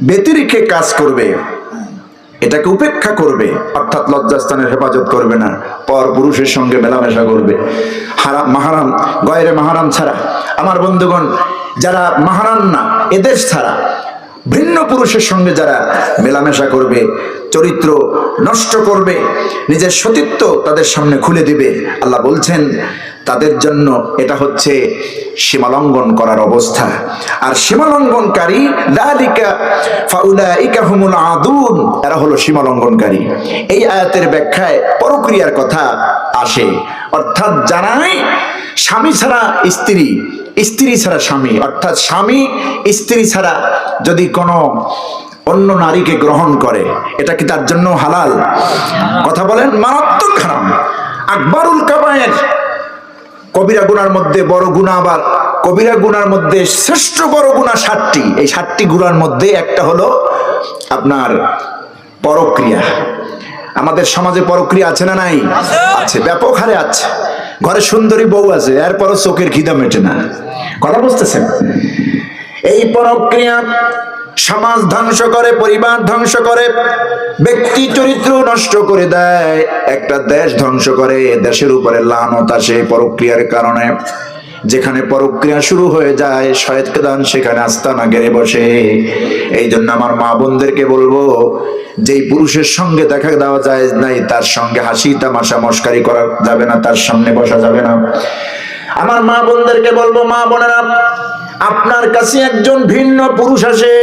ব্যতিরেকে কাজ করবে, এটাকে উপেক্ষা করবে, অর্থাৎ লজ্জাস্থানের হেফাজত করবে না, পর পুরুষের সঙ্গে মেলামেশা করবে, হারাম মাহারাম গয়রে মাহারাম ছাড়া, আমার বন্ধুগণ যারা মাহারাম না এদের ছাড়া ভিন্ন পুরুষের সঙ্গে যারা মেলামেশা করবে, চরিত্র নষ্ট করবে, নিজের সতীত্ব তাদের সামনে খুলে দিবে, আল্লাহ বলছেন তাদের জন্য এটা হচ্ছে সীমালঙ্ঘন করার অবস্থা। আর সীমালঙ্ঘনকারী যালিকা ফাউলাইকা হুমুল আদুন, এরা হলো সীমালঙ্ঘনকারী। এই আয়াতের ব্যাখ্যায় পরক্রিয়ার কথা আসে, অর্থাৎ জানাই স্বামী ছাড়া স্ত্রী, স্ত্রী ছাড়া স্বামী, অর্থাৎ স্বামী স্ত্রী ছাড়া যদি কোনো অন্য নারীকে গ্রহণ করে, এটা কি তার জন্য হালাল? কথা বলেন, মারাত্মক হারাম। আকবারুল কাবায়ের, কবিরা গুনার মধ্যে বড় গুনাহ, আবার কবিরা গুনার মধ্যে শ্রেষ্ঠ বড় গুনাহ 7টি। এই 7টি গুনার মধ্যে একটা হলো আপনার পরক্রিয়া। আমাদের সমাজে পরক্রিয়া আছে না নাই? আছে, ব্যাপক হারে আছে। ঘরে সুন্দরী বউ আছে, এরপরও চোখের খিদা মেটে না। কথা বুঝতেছেন? এই পরক্রিয়া সমাজ ধ্বংস করে, পরিবার ধ্বংস করে, ব্যক্তি চরিত্র নষ্ট করে দেয়, একটা দেশ ধ্বংস করে, দেশের উপরে লানত আসে পরক্রিয়ার কারণে। যেখানে পরক্রিয়া শুরু হয়ে যায়, শয়তান সেখানে আস্তানা গেড়ে বসে। এই জন্য আমার মা বোনদেরকে বলবো, যেই পুরুষের সঙ্গে দেখা দেওয়া যায় নাই, তার সঙ্গে হাসি তামাশা মস্কারি করা যাবে না, তার সামনে বসা যাবে না। আমার মা বোনদেরকে বলবো, মা বোনেরা, আপনার কাছে একজন ভিন্ন পুরুষ আসে,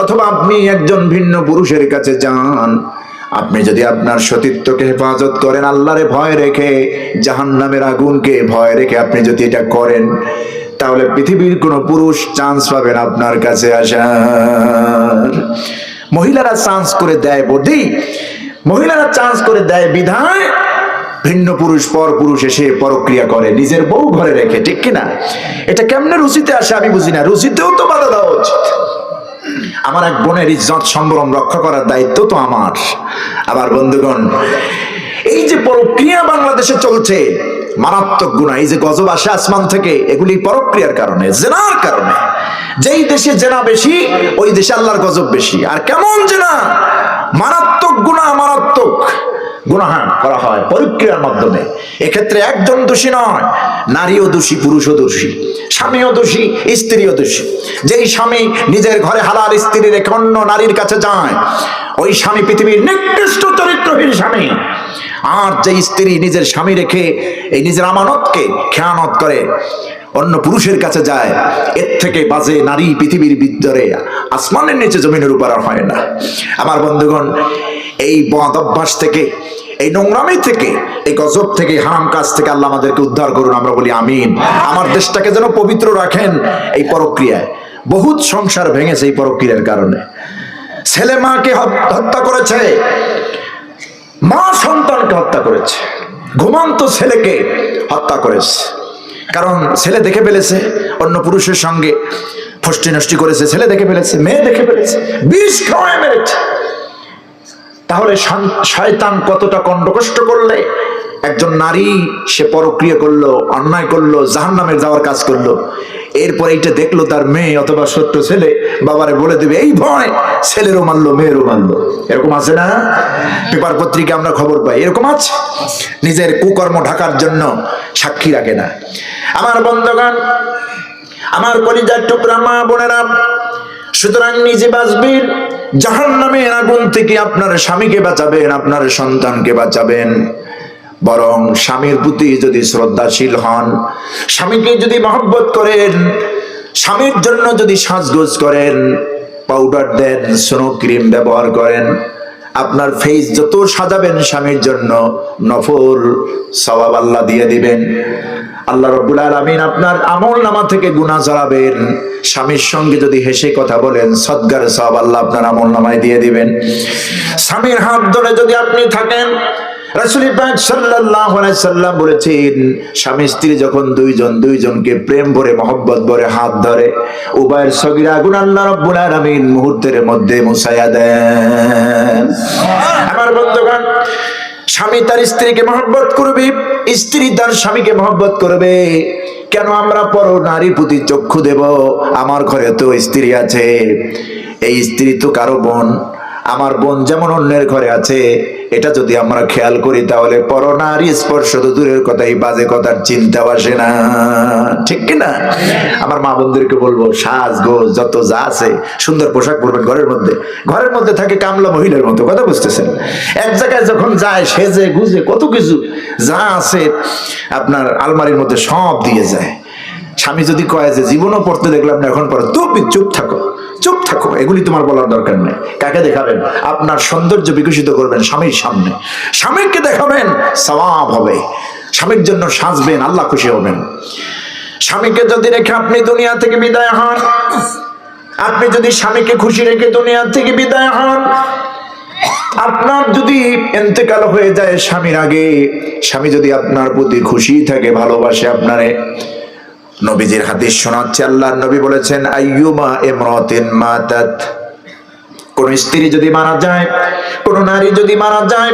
অথবা আপনি একজন ভিন্ন পুরুষের কাছে যান, আপনি যদি আপনার সতীত্বকে হেফাজত করেন, আল্লাহরে ভয় রেখে, জাহান্নামের আগুনকে ভয় রেখে আপনি যদি এটা করেন, তাহলে পৃথিবীর কোনো পুরুষ চান্স পাবেন আপনার কাছে আসার। মহিলারা চান্স করে দেয় বডি, মহিলারা চান্স করে দেয় বিধায় ভিন্ন পুরুষ পর পুরুষ এসে পরক্রিয়া করে, নিজের বউ ঘরে রেখে। ঠিক কিনা? এটা কেমনে রুচিতে আসে আমি বুঝি না। রুচিতেও তো বাধা দেওয়া উচিত। আমার এক বোনের ইজ্জত সম্ভ্রম রক্ষা করার দায়িত্ব তো আমার। আবার বন্ধুগণ, এই যে পরক্রিয়া বাংলাদেশে চলছে, মারাত্মক গুনাহ, এই যে গজব আসে আসমান থেকে, এগুলি পরক্রিয়ার কারণে, জেনার কারণে। যেই দেশে জেনা বেশি, ওই দেশে আল্লাহর গজব বেশি। আর কেমন জেনা? মারাত্মক গুনাহ, মারাত্মক। গুনাহ করা হয় পরক্রিয়ার মাধ্যমে। এক্ষেত্রে একজন দোষী নয়, নারীও দোষী, পুরুষও দোষী, স্বামীও দোষী, স্ত্রীও দোষী। যেই স্বামী নিজের ঘরে হালাল স্ত্রী রেখে অন্য নারীর কাছে যায়, ওই স্বামী পৃথিবীর নিকৃষ্ট চরিত্রহীন স্বামী। আর যে স্ত্রী নিজের স্বামী রেখে এই নিজের আমানতকে খেয়ানত করে অন্য পুরুষের কাছে যায়, এর থেকে বাজে নারী পৃথিবীর ভিতরে আসমানের নিচে জমিনের উপর আর হয় না। আমার বন্ধুগণ, এই বদ অভ্যাস থেকে, এই নোংরামি থেকে, এই গজব থেকে, হারাম কাজ থেকে আল্লাহ আমাদেরকে উদ্ধার করুন, আমরা বলি আমিন। আমার দেশটাকে যেন পবিত্র রাখেন এই পরক্রিয়ায়। বহুত সংসার ভেঙেছে এই পরক্রিয়ার কারণে। ছেলে মাকে হত্যা করেছে, মা সন্তানকে হত্যা করেছে, ঘুমন্ত ছেলেকে হত্যা করেছে। কারণ ছেলে দেখে ফেলেছে অন্য পুরুষের সঙ্গে ফষ্টি নষ্টি করেছে, ছেলে দেখে ফেলেছে, মেয়ে দেখে ফেলেছে, বিষ খাওয়ায় মেরেছে। তাহলে শয়তান কতটা কষ্ট করলে একজন নারী সে পরক্রিয়া করলো, অন্যায় করলো, জাহান্নামে যাওয়ার কাজ করলো, এরপর এইটা দেখলো তার মেয়ে অথবা ছোট্ট ছেলে, বাবারে বলে দেবে এই ভয় ছেলেরও মারলো, মেয়েরও মারলো। এরকম আছে না? পেপার পত্রিকা আমরা খবর পাই, এরকম আছে। নিজের কুকর্ম ঢাকার জন্য সাক্ষী রাখে না। আমার বন্ধুগণ, আমার কলিজার টুকরা মা বোনেরা, সুতরাং নিজে বাঁচবেন জাহান্নামের আগুন থেকে, আপনার স্বামীকে বাঁচাবেন, আপনার সন্তানকে বাঁচাবেন। বরং স্বামীর প্রতি যদি শ্রদ্ধাশীল হন, স্বামীকে যদি মহব্বত করেন, স্বামীর জন্য যদি সাজগোজ করেন, পাউডার দেন, স্নো ক্রিম ব্যবহার করেন, আপনার ফেস যত সাজাবেন স্বামীর জন্য, নফল সওয়াব আল্লাহ দিয়ে দিবেন। আল্লাহ রাব্বুল আলামিন আপনার আমল নামা থেকে গুনাহ ঝরাবেন। স্বামীর সঙ্গে যদি হেসে কথা বলেন, সদকার সওয়াব আল্লাহ আপনার আমল নামায় দিয়ে দিবেন। স্বামীর হাত ধরে যদি আপনি থাকেন, রাসূল পাক সাল্লাল্লাহু আলাইহি সাল্লাম বলেছেন, স্বামী স্ত্রী যখন দুইজনকে প্রেম ভরে মহব্বত ভরে হাত ধরে, উভয়ের সগীরা গুনাহ আল্লাহ রাব্বুল আলামিন মুহূর্তের মধ্যে মুছায়া দেন। আমার বন্ধুগণ, স্বামী তার স্ত্রীকে মহব্বত করবে, স্ত্রী তার স্বামীকে মহব্বত করবে। কেন আমরা পর নারীর প্রতি চক্ষু দেব? আমার ঘরে তো স্ত্রী আছে, এই স্ত্রী তো কারো বোন, আমার বোন যেমন অন্যের ঘরে আছে, এটা যদি আমরা খেয়াল করি তাহলে পর নারী স্পর্শ তো দূরের কথাই, বাজে কথার চিন্তাও আসে না, ঠিক কিনা? আমার মা বোনদেরকে বলবো, সাজগোজ যত যা আছে সুন্দর পোশাক পরবেন। ঘরের মধ্যে থাকে কামলা মহিলার মতো, কথা বুঝতেছেন? এক জায়গায় যখন যায় সেজে গুজে কত কিছু যা আছে আপনার আলমারির মধ্যে সব দিয়ে যায়। স্বামী যদি কয় যে জীবনও পড়তে দেখলাম না, এখন পরে, তুমি চুপ থাকো, চুপ থাকো, এগুলি তোমার বলার দরকার নেই। কাকে দেখাবেন? আপনার সৌন্দর্য বিকশিত করবেন স্বামীর সামনে, স্বামীকে দেখাবেন, সওয়াব হবে। স্বামীর জন্য সাজবেন, আল্লাহ খুশি হবেন। স্বামীকে যদি রেখে আপনি দুনিয়া থেকে বিদায় হন, আপনি যদি স্বামীকে খুশি রেখে দুনিয়া থেকে বিদায় হন, আপনার যদি ইন্তেকাল হয়ে যায় স্বামীর আগে, স্বামী যদি আপনার প্রতি খুশি থাকে, ভালোবাসে আপনারে, নবীজির হাদিস শোনাচ্ছে, আল্লাহর নবী বলেছেন, আইয়ুমা ইমরাতিন মাতাত, কোন স্ত্রী যদি মারা যায়, কোন নারী যদি মারা যায়,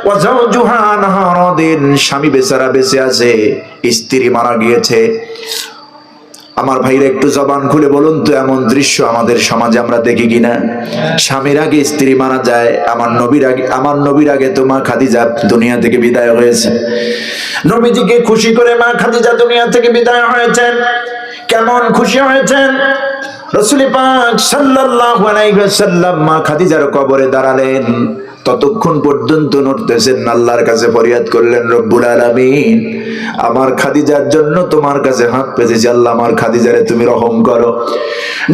ওয়া যাওজুহা নাহারাদিন, স্বামী বেচারা বেঁচে আছে, স্ত্রী মারা গিয়েছে। আমার ভাইরা একটু জবান খুলে বলুন তো, এমন দৃশ্য আমাদের সমাজে আমরা দেখি কিনা? স্বামীর আগে স্ত্রী মারা যায়। আমার নবীর আগে তো মা খাদিজা দুনিয়া থেকে বিদায় হয়েছে। নবীজিকে খুশি করে মা খাদিজা দুনিয়া থেকে বিদায় হয়েছেন। কেমন খুশি হয়েছেন? রাসূল পাক সাল্লাল্লাহু আলাইহি ওয়াসাল্লাম মা খাদিজার কবরে দাঁড়ালেন, ততক্ষণ পর্যন্ত নড়তেছেন, আল্লাহর কাছে ফরিয়াদ করলেন, রব্বুল আলামিন, আমার খাদিজার জন্য তোমার কাছে হাত পেতেছি, আল্লাহ আমার খাদিজারে তুমি রহম করো।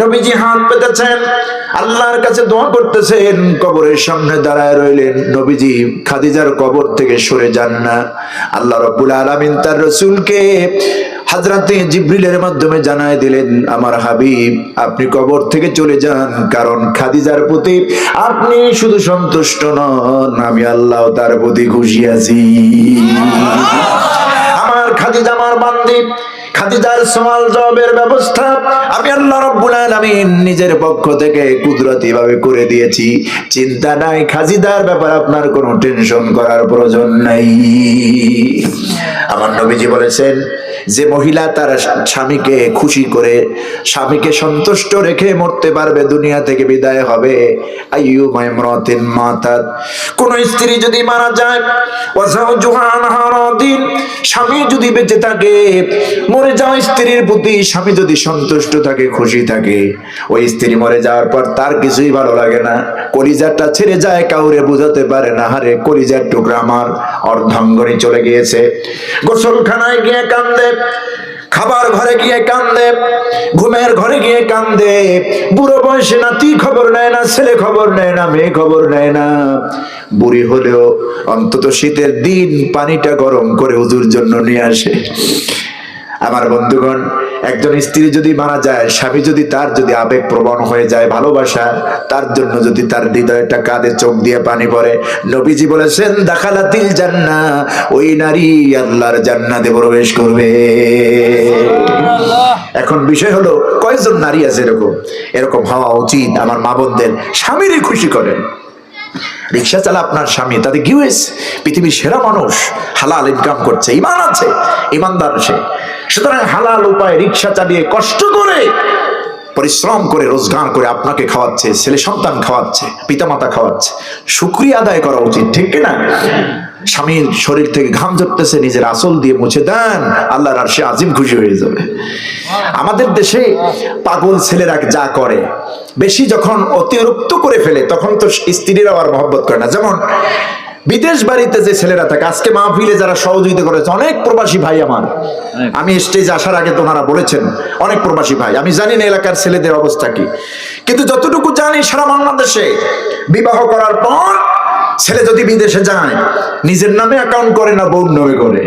নবীজি হাত পেতেছেন, আল্লাহর কাছে দোয়া করতেছেন, কবরের সামনে দাঁড়ায় রইলেন। নবীজি খাদিজার কবর থেকে সরে যান না। আল্লাহ রব্বুল আলামিন তার রাসূলকে হযরতে জিবরিলের মাধ্যমে জানায় দিলেন, আমার হাবিব, আপনি কবর থেকে চলে যান, কারণ খাদিজার প্রতি আপনি শুধু সন্তুষ্ট নন, আমি আল্লাহ তার প্রতি খুশি আছি। আমার খাদিজা আমার বান্দি, খাদিজার সওয়াল জবাবের ব্যবস্থা আমি আল্লাহ রাব্বুল আলামিন নিজের পক্ষ থেকে কুদরতি ভাবে করে দিয়েছি। চিন্তা নাই, খাদিজার ব্যাপারে আপনার কোনো টেনশন করার প্রয়োজন নাই। আমার নবীজি বলেছেন, যে মহিলা তার স্বামীকে খুশি করে, স্বামীকে সন্তুষ্ট রেখে মরতে পারবে, দুনিয়া থেকে বিদায় হবে। আইয়ুমা ইমরাতিন মাতাত, কোন স্ত্রী যদি মারা যায়, ওয়াজাওজুহা আনহা রাদিন, স্বামী যদি বেঁচে থাকে, মরে যাওয়া স্ত্রীর প্রতি স্বামী যদি সন্তুষ্ট থাকে, খুশি থাকে, ওই স্ত্রী মরে যাওয়ার পর তার কিছুই ভালো লাগে না, কলিজাটা ছেড়ে যায়, কাউরে বুঝাতে পারে না, হারে কলিজার টুকরা আমার অর্ধাঙ্গনে চলে গিয়েছে। গোসলখানায় গিয়ে কান্দে, খাবার ঘরে গিয়ে কান্দে, ঘুমের ঘরে গিয়ে কান্দে, বুড়ো বয়সে নাতি খবর নেয় না, ছেলে খবর নেয় না, মেয়ে খবর নেয় না। বুড়ি হলেও অন্তত শীতের দিন পানিটা গরম করে হুজুর জন্য নিয়ে আসে। আমার বন্ধুগণ, একজন স্ত্রী যদি মারা যায়, স্বামী যদি তার যদি আবেগ প্রবণ হয়ে যায়, ভালোবাসা, তার জন্য যদি তার হৃদয়টা কাঁদে, চোখ দিয়ে পানি পড়ে, নবীজি বলেছেন দাখালাতিল জান্নাহ, ওই নারী আল্লাহর জান্নাতে প্রবেশ করবে। এখন বিষয় হলো, কয়জন নারী আছে এরকম হওয়া উচিত আমার মা বোনদের, স্বামীরই খুশি করেন। রিক্সা চালা আপনার স্বামী, তাতে কি হয়েছে? পৃথিবীর সেরা মানুষ, হালাল ইনকাম করছে, ইমান আছে, ইমানদার সে। সুতরাং হালাল উপায় রিক্সা চালিয়ে কষ্ট করে পরিশ্রম করে রোজগার করে আপনাকে খাওয়াচ্ছে, ছেলে সন্তান খাওয়াচ্ছে, পিতামাতা খাওয়াচ্ছে, শুকরিয়া আদায় করা উচিত, ঠিক কিনা? স্বামীর শরীর থেকে ঘাম ঝরতেছে, নিজের আঁচল দিয়ে মুছে দেন, আল্লাহর আরশে আজিম খুশি হয়ে যাবে। আমাদের দেশে পাগল ছেলেরা যা করে, বেশি যখন অতিরিক্ত করে ফেলে, তখন তো স্ত্রীরা আর মহব্বত করে না। যেমন বিদেশ বাড়িতে যে ছেলেরা থাকে, আজকে মাহফিলে যারা সহযোগিতা করেছে, অনেক প্রবাসী ভাই আমার, আমি স্টেজে আসার আগে তোনারা বলেছেন, অনেক প্রবাসী ভাই। আমি জানি না এলাকার ছেলেদের অবস্থা কি, কিন্তু যতটুকু জানি, সারা বাংলাদেশে বিবাহ করার পর ছেলে যদি বিদেশে যায়, নিজের নামে অ্যাকাউন্ট করে না, বউর নামে করে।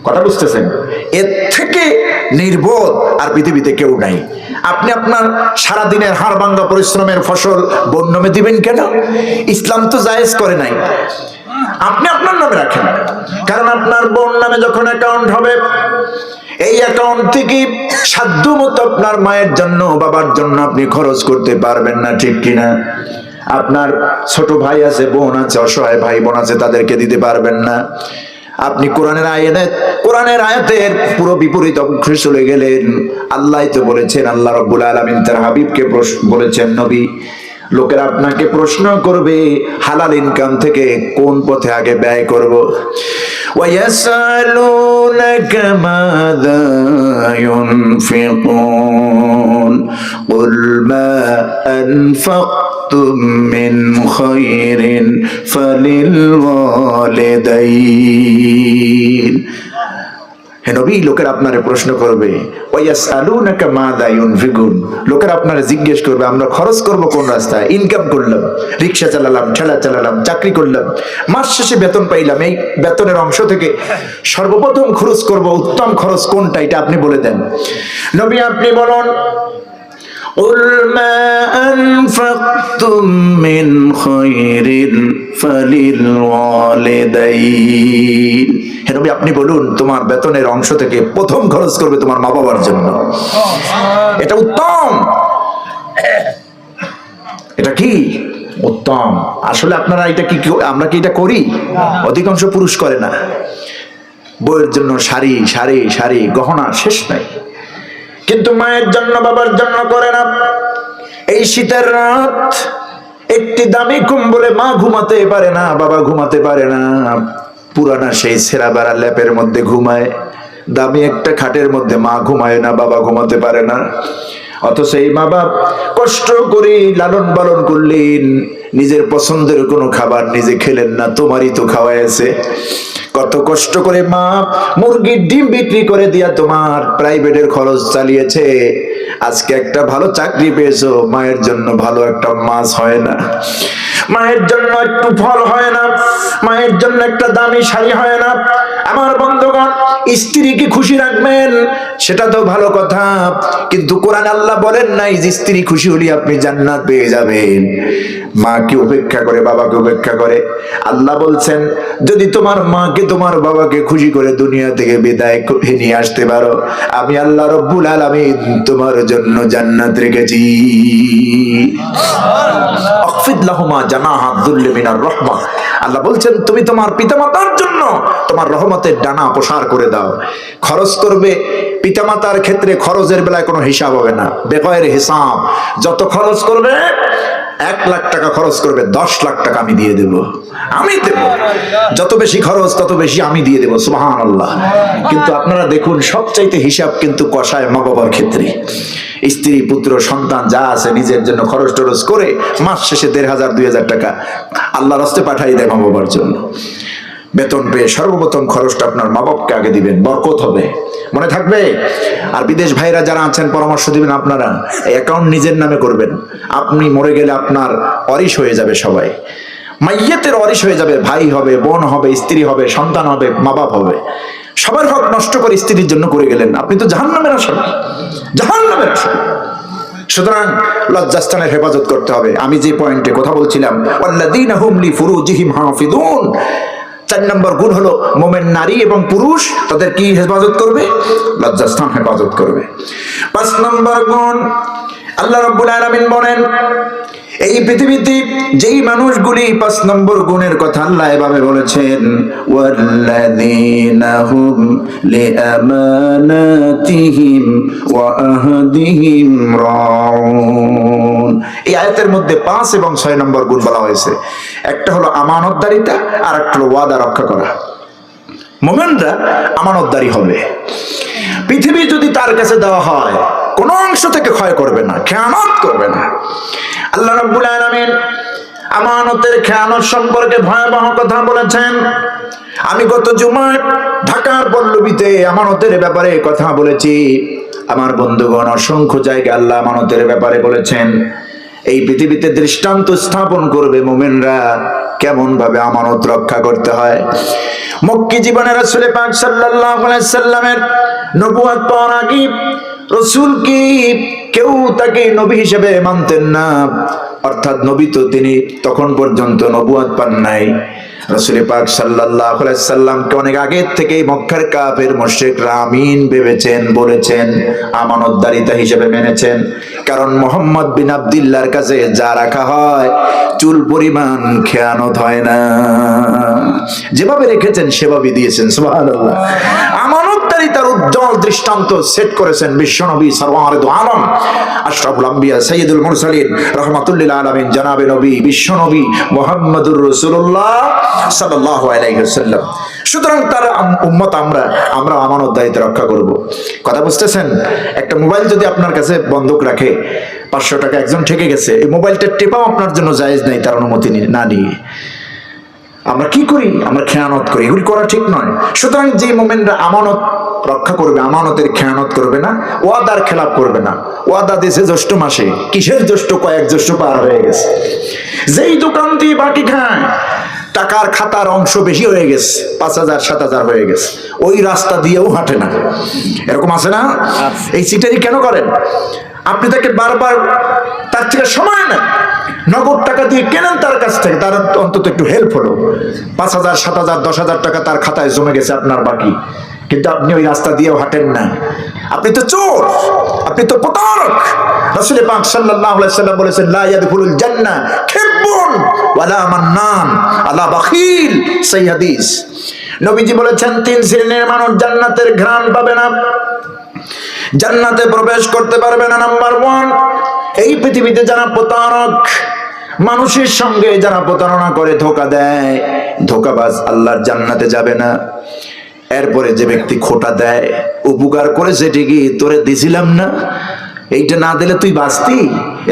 কথা বুঝতেছেন? এর থেকে নির্বোধ আর পৃথিবীতে কেউ নাই। আপনি আপনার সারাদিনের হাড় ভাঙ্গা পরিশ্রমের ফসল বোন নামে দিবেন কেন? ইসলাম তো জায়েজ করে নাই। আপনি আপনার নামে রাখেন, কারণ আপনার বোন নামে যখন অ্যাকাউন্ট হবে, এই অ্যাকাউন্ট থেকে সাধ্য মতো আপনার মায়ের জন্য, বাবার জন্য আপনি খরচ করতে পারবেন না, ঠিক কিনা? আপনার ছোট ভাই আছে, বোন আছে, অসহায় ভাই বোন আছে, তাদেরকে দিতে পারবেন না। আপনি কোরআনের আয়াতের পুরো বিপরীত অংশে চলে গেলেন। আল্লাহ তো বলেছেন, আল্লাহ রাব্বুল আলামিন তার হাবিবকে বলেছেন, নবী, লোকেরা আপনাকে প্রশ্ন করবে হালাল ইনকাম থেকে কোন পথে আগে ব্যয় করব। ওয়ায়াসালুনাকা মাযা ইউনফিকুন কুল মা আনফাকতুম মিন খায়রিন ফালিল ওয়ালিদাইন। হে নবী, লোকেরা আপনারে প্রশ্ন করবে, ওয়ায়াসালুনাকা মাযা ইউনফিকুন, লোকেরা আপনারে জিজ্ঞেস করবে আমরা খরচ করব কোন রাস্তায়। ইনকাম করলাম, রিকশা চালালাম, ঠেলা চালালাম, চাকরি করলাম, মাস শেষে বেতন পাইলাম, এই বেতনের অংশ থেকে সর্বপ্রথম খরচ করব, উত্তম খরচ কোনটা, এটা আপনি বলে দেন। নবী আপনি বলুন, قُلْ مَا أَنفَقْتُم مِّنْ خَيْرٍ فَلِلْوَالِدَيْنِ। হে নবী, আপনি বলুন তোমার বেতনের অংশ থেকে প্রথম খরচ করবে তোমার মা বাবার জন্য। এটা উত্তম, এটা কি উত্তম। আসলে আপনারা এটা কি, আমরা কি এটা করি? অধিকাংশ পুরুষ করে না। বউয়ের জন্য শাড়ি শাড়ি শাড়ি, গহনা শেষ নাই, কিন্তু মায়ের জন্য, বাবার জন্য করে না। এই শীতের রাত একটি দামি কম্বলে মা ঘুমাতে পারে না, বাবা ঘুমাতে পারে না, পুরানা সেই ছেঁড়া বেড়া ল্যাপের মধ্যে ঘুমায়। দামি একটা খাটের মধ্যে মা ঘুমায় না, বাবা ঘুমাতে পারে না। অথচ এই মা বাপ কষ্ট করে লালন পালন করলেন, নিজের পছন্দের কোনো খাবার নিজে খেলেন না, তোমারই তো খাওয়াইছে। কত কষ্ট করে মা মুরগির ডিম বিক্রি করে দিয়া তোমার প্রাইভেটের খরচ চালিয়েছে। আজকে একটা ভালো চাকরি পেয়েছো, মায়ের জন্য ভালো একটা মাছ হয় না, মায়ের জন্য একটু ফল হয় না, মায়ের জন্য একটা দামি শাড়ি হয় না। আমার বন্ধুগণ, স্ত্রীকে খুশি রাখবেন সেটা তো ভালো কথা, কিন্তু কোরআন আল্লাহ বলেন নাই যে স্ত্রী খুশি হলে আপনি জান্নাত পেয়ে যাবেন। মাকে উপেক্ষা করে, বাবাকে উপেক্ষা করে, আল্লাহ বলছেন যদি তোমার মাকে, তোমার বাবাকে খুশি করে দুনিয়া থেকে বিদায় নিয়ে আসতে পারো, আমি আল্লাহ রব্বুল আলামিন তোমার জন্য জান্নাত রেখেছি। আখফিদ লাহুমা জানাহা যুল্লি মিনার রাহমাহ। আল্লাহ বলছেন তুমি তোমার পিতামাতার জন্য তোমার রহমতের ডানা প্রসার করে দাও। খরচ করবে পিতামাতার ক্ষেত্রে খরচের বেলায় কোনো হিসাব হবে না, বেগয়ের হিসাব। যত খরচ করবে, 1 লাখ টাকা খরচ করবে, 10 লাখ টাকা আমি দিয়ে দেব, আমি দেব। যত বেশি খরচ তত বেশি আমি দিয়ে দেব, সুবহানাল্লাহ। কিন্তু আপনারা দেখুন, সবচাইতে হিসাব কিন্তু কষায় মা বাবার ক্ষেত্রে। স্ত্রী পুত্র সন্তান যা আছে নিজের জন্য খরচ টরচ করে মাস শেষে 1500-2000 টাকা আল্লাহর রাস্তায় পাঠাই দেয় মা বাবার জন্য। বেতন পেয়ে সর্বপ্রথম খরচটা আপনার মা বাপকে আগে দিবেন, বরকত হবে, মনে থাকবে। আর বিদেশ ভাইরা যারা আছেন পরামর্শ দিবেন, আপনারা এই অ্যাকাউন্ট নিজের নামে করবেন। আপনি মরে গেলে আপনার অরিশ হয়ে যাবে, সবাই মাইয়াতের অরিশ হয়ে যাবে, ভাই হবে, বোন হবে, স্ত্রী হবে, সন্তান হবে, মা বাপ হবে। সবার হক নষ্ট করে স্ত্রীর জন্য করে গেলেন, আপনি তো জাহান্নামের আসামি, জাহান্নামের আসামি। সুতরাং লজ্জাস্থানের হেফাজত করতে হবে। আমি যে পয়েন্টে কথা বলছিলাম, ওয়াল্লাযীনা হুম লিফুরুজিহিম হাফিযুন, 4 নম্বর গুণ হলো মোমেন নারী এবং পুরুষ তাদের কি হেফাজত করবে? লজ্জাস্থান হেফাজত করবে। 5 নম্বর গুণ, আল্লাহ রাব্বুল আলামিন বলেন, এই পৃথিবীতে যেই মানুষগুলি 5 নম্বর গুণের কথা আল্লাহ এভাবে বলেছেন, ওয়াল্লাযীনা হুম লিআমানাতিহিম ওয়া আহদিহিম রাউন। এই আয়াতের মধ্যে 5 এবং 6 নম্বর গুণ বলা হয়েছে। একটা হলো আমানতদারিতা, আর একটা হলো ওয়াদা রক্ষা করা। মুমিনরা আমানতদারি হবে। পৃথিবী যদি তার কাছে দেওয়া হয়, কোনো অংশ থেকে ক্ষয় করবে না, খেয়ানত করবে না। আল্লাহ রাব্বুল আলামিন আমানতের খেয়ানত সম্পর্কে ভয়াবহ কথা বলেছেন। আমি গত জুমায় ঢাকার পল্লবীতে আমানতের ব্যাপারে কথা বলেছি। আমার বন্ধুগণ, অসংখ্য জায়গায় আল্লাহ আমানতের ব্যাপারে বলেছেন। এই পৃথিবীতে দৃষ্টান্ত স্থাপন করবে মুমিনরা কেমন ভাবে আমানত রক্ষা করতে হয়। মক্কি জীবনে রাসূল পাক সাল্লাল্লাহু আলাইহি সাল্লামের নবুয়ত পাওয়ার আগে রাসূল কি কেউ তাকে নবী হিসেবে মানতেন না, অর্থাৎ নবী তো তিনি তখন পর্যন্ত নবুয়ত পান নাই। রাসূল পাক সাল্লাল্লাহু আলাইহি সাল্লামকে অনেক আগে থেকেই মক্কার কাফের মুশরিকরা আমিন ভেবেছেন, বলেছেন, আমানতদারিতা হিসেবে মেনেছেন। কারণ মুহাম্মদ বিন আব্দুল্লাহর কাছে যা রাখা হয় চুল পরিমাণ খেয়ানত হয় না। যেভাবে রেখেছেন সেভাবে দিয়েছেন, সুবহানাল্লাহ। আমানতদারিতার উজ্জ্বল দৃষ্টান্ত সেট করেছেন বিশ্বনবী সরওয়ারে দু আলম আশরাফুল আম্বিয়া সাইয়্যিদুল মুরসালিন রাহমাতুল লিল আলামিন জনাবে নবী বিশ্বনবী মুহাম্মদুর রাসূলুল্লাহ সাল্লাল্লাহু আলাইহি ওয়াসাল্লাম। সুতরাং তার উম্মত আমরা আমানতদারিতা রক্ষা করব। কথা বুঝতেছেন? একটা মোবাইল যদি আপনার কাছে বন্ধক রাখে, 500 টাকা একজন ঠকে গেছে, এই মোবাইলটা টেপাও আপনার জন্য জায়েজ নাই তার অনুমতি না নিয়ে। আমরা কি করি? আমরা খেয়ানত করি, এগুলি করা ঠিক নয়। সুতরাং যে মুমিনরা আমানত রক্ষা করবে, আমানতের খেয়ানত করবে না, ওয়াদার খেলাপ করবে না। ওয়াদা দিয়েছে জ্যৈষ্ঠ মাসে, কিসের জ্যৈষ্ঠ? কয়েক জ্যৈষ্ঠ পার হয়ে গেছে। যেই দোকান দিয়ে বাকি খায়, টাকার খাতার অংশ বেশি হয়ে গেছে, 5000-7000 হয়ে গেছে, ওই রাস্তা দিয়েও হাঁটে না। এরকম আছে না? এই চিটারি কেন করেন? আপনি তাকে বারবার তার থেকে সময় নেন, নগদ টাকা দিয়ে কেনেন তার কাছ থেকে, তার অন্তত একটু হেল্প হলো। 5000-7000 10,000 টাকা তার খাতায় জমে গেছে আপনার বাকি, কিন্তু আপনি ওই রাস্তা দিয়েও হাঁটেন না। আপনি তো চোর, আপনি তো প্রতারক। রাসূল পাক সাল্লাল্লাহু আলাইহি ওয়াসাল্লাম বলেছেন, লা ইয়াদখুলুল জান্নাহ খিব্বুন ওয়ালা মান্নান আলা বাখিল। সেই হাদিস। নবীজি বলেছেন, 3 শ্রেণীর মানুষ জান্নাতের ঘ্রাণ পাবে না, জান্নাতে প্রবেশ করতে পারবে না। নাম্বার 1, এই পৃথিবীতে যারা প্রতারক, মানুষের সঙ্গে যারা প্রতারণা করে, ধোঁকা দেয়, ধোঁকাবাজ, আল্লাহর জান্নাতে যাবে না। এরপরে যে ব্যক্তি খোটা দেয়, উপকার করেছে ঠিকই, তোরে দিছিলাম না, এইটা না দিলে তুই বাঁচতি,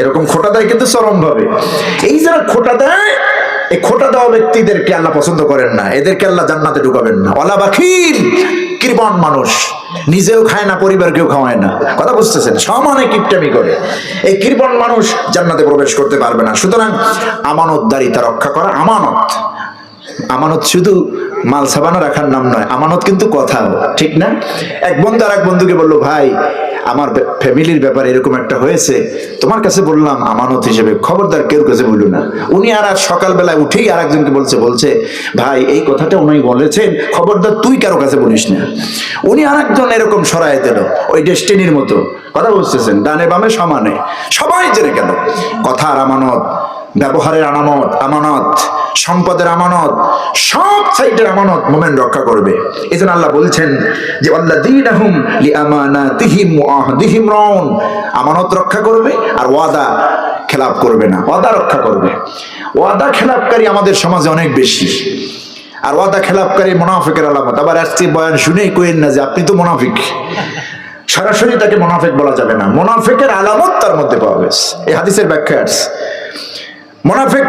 এরকম খোটা দেয় কিন্তু চরম ভাবে। এই যারা খোটা দেয়, এই খোটা দেওয়া ব্যক্তিদেরকে আল্লাহ পছন্দ করেন না, এদেরকে আল্লাহ জান্নাতে ঢুকাবেন না। ওয়ালা বাখিল, কৃপণ মানুষ, নিজেও খায় না, পরিবারকেও খাওয়ায় না। কথা বুঝতেছেন? সমানে কিপটামি করে। এই কৃপণ মানুষ জান্নাতে প্রবেশ করতে পারবে না। সুতরাং আমানতদারিতা রক্ষা করা। আমানত শুধু মাল সাবানো রাখার নাম নয়, আমানত কিন্তু কথাও, ঠিক না? এক বন্ধু আর এক বন্ধুকে বললো, ভাই আমার ফ্যামিলির ব্যাপারে এরকম একটা হয়েছে, তোমার কাছে বললাম আমানত হিসেবে, খবরদার কেউ কাছে বললো না। উনি আর সকালবেলায় উঠেই আর একজনকে বলছে, ভাই এই কথাটা উনি বলেছেন, খবরদার তুই কারো কাছে বলিস না। উনি আর একজন এরকম সরাই দিল, ওই ডেস্টিনির মতো। কথা বুঝতেছেন? ডানে বামে সমানে, সবাই জেনে গেল। কথা আর আমানত ব্যবহারের আমানত, সম্পদের আমানত, সব সাইডের আমানত মুমিন রক্ষা করবে। এজন্য আল্লাহ বলছেন যে আল্লাযীনাহুম লিআমানাতিহিম ওয়া আহদিহিম রাউন, আমানত রক্ষা করবে আর ওয়াদা খেলাপ করবে না, ওয়াদা রক্ষা করবে। ওয়াদা খেলাপকারী আমাদের সমাজে অনেক বেশি, আর ওয়াদা খেলাপকারী মুনাফিকের আলামত। আবার আজকে বয়ান শুনেই কইেন না যে আপনি তো মুনাফিক। সরাসরি তাকে মুনাফিক বলা যাবে না, মুনাফিকের আলামত তার মধ্যে পাওয়া গেছে। এই হাদিসের ব্যাখ্যা আছে মুনাফিক,